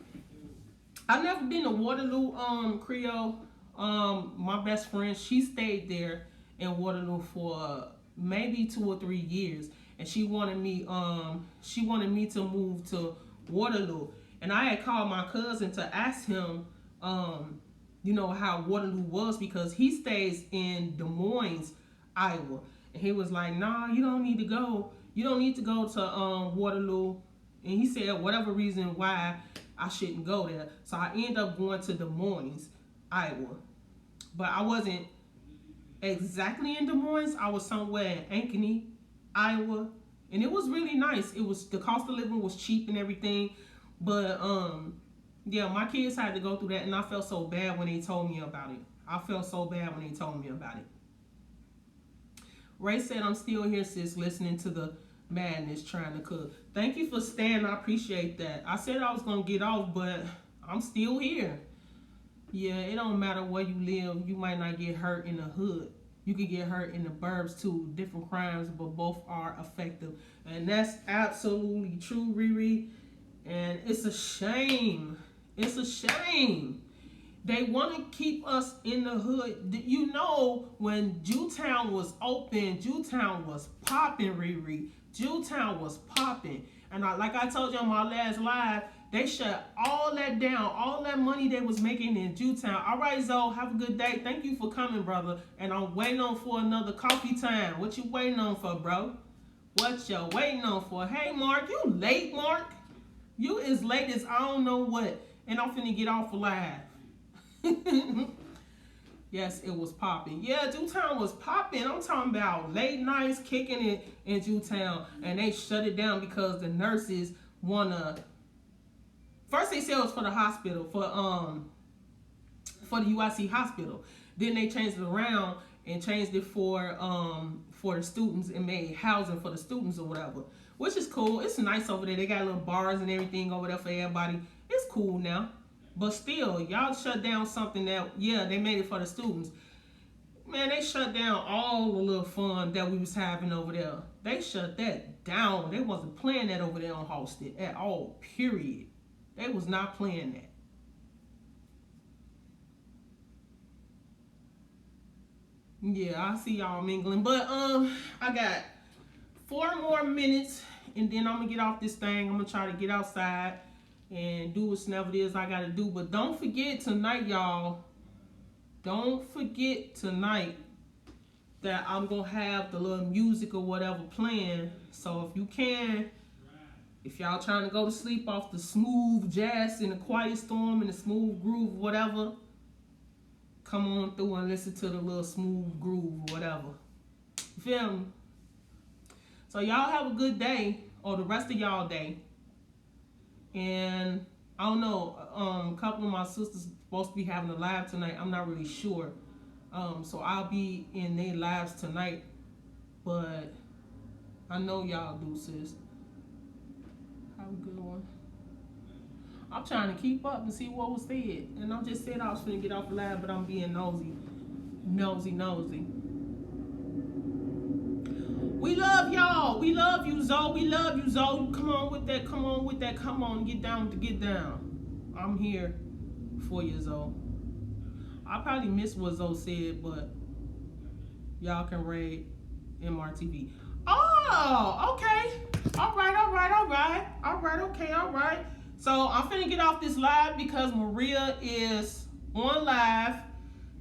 never been to Waterloo, Creole. My best friend, she stayed there in Waterloo for maybe 2 or 3 years, and she wanted me to move to Waterloo. And I had called my cousin to ask him, you know, how Waterloo was, because he stays in Des Moines, Iowa. And he was like, nah, you don't need to go. You don't need to go to Waterloo. And he said whatever reason why I shouldn't go there. So I ended up going to Des Moines, Iowa. But I wasn't exactly in Des Moines. I was somewhere in Ankeny, Iowa. And it was really nice. The cost of living was cheap and everything. But yeah, my kids had to go through that, and I felt so bad when they told me about it. Ray said, I'm still here, sis, listening to the madness, trying to cook. Thank you for staying. I appreciate that. I said I was going to get off, but I'm still here. Yeah, it don't matter where you live. You might not get hurt in the hood. You can get hurt in the burbs too. Different crimes, but both are effective. And that's absolutely true, Riri. And it's a shame. It's a shame. They want to keep us in the hood. You know, when Jewtown was open, Jewtown was popping, Riri. Jewtown was popping. And like I told you on my last live, they shut all that down. All that money they was making in Jewtown. All right, Zoe, have a good day. Thank you for coming, brother. And I'm waiting on for another coffee time. What you waiting on for, bro? What you waiting on for? Hey, Mark, you late, Mark? You as late as I don't know what. And I'm finna get off live. Yes, it was popping. Yeah, Jewtown was popping. I'm talking about late nights kicking it in Jewtown, and they shut it down because the nurses wanna. First they said it was for the hospital for the UIC hospital. Then they changed it around and changed it for the students and made housing for the students or whatever, which is cool. It's nice over there. They got little bars and everything over there for everybody. It's cool now. But still, y'all shut down something that, yeah, they made it for the students. Man, they shut down all the little fun that we was having over there. They shut that down. They wasn't playing that over there on Halsted at all, period. They was not playing that. Yeah, I see y'all mingling. But I got 4 more minutes and then I'm gonna get off this thing. I'm gonna try to get outside and do whatever it is I gotta do. But don't forget tonight, y'all. Don't forget tonight that I'm gonna have the little music or whatever playing. So if you can, if y'all trying to go to sleep off the smooth jazz and the quiet storm and the smooth groove, whatever, come on through and listen to the little smooth groove or whatever. You feel me? So y'all have a good day, or the rest of y'all day. And I don't know, a couple of my sisters supposed to be having a live tonight. I'm not really sure. So I'll be in their lives tonight. But I know y'all do, sis. Have a good one. I'm trying to keep up and see what was said. And I just said I was finna get off the live, but I'm being nosy. Nosy. We love y'all. We love you, Zoe. We love you, Zoe. Come on with that. Come on with that. Come on. Get down to get down. I'm here for you, Zoe. I probably missed what Zoe said, but y'all can rate MRTV. Oh, okay. All right, okay. So I'm finna get off this live because Maria is on live.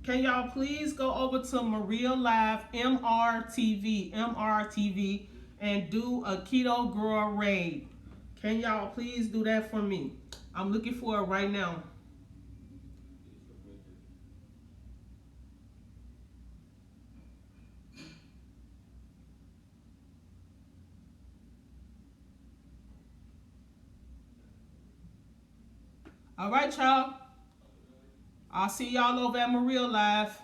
Can y'all please go over to Maria Live, MRTV, and do a Keto Girl raid. Can y'all please do that for me? I'm looking for it right now. All right, y'all. I'll see y'all over at Maria Live.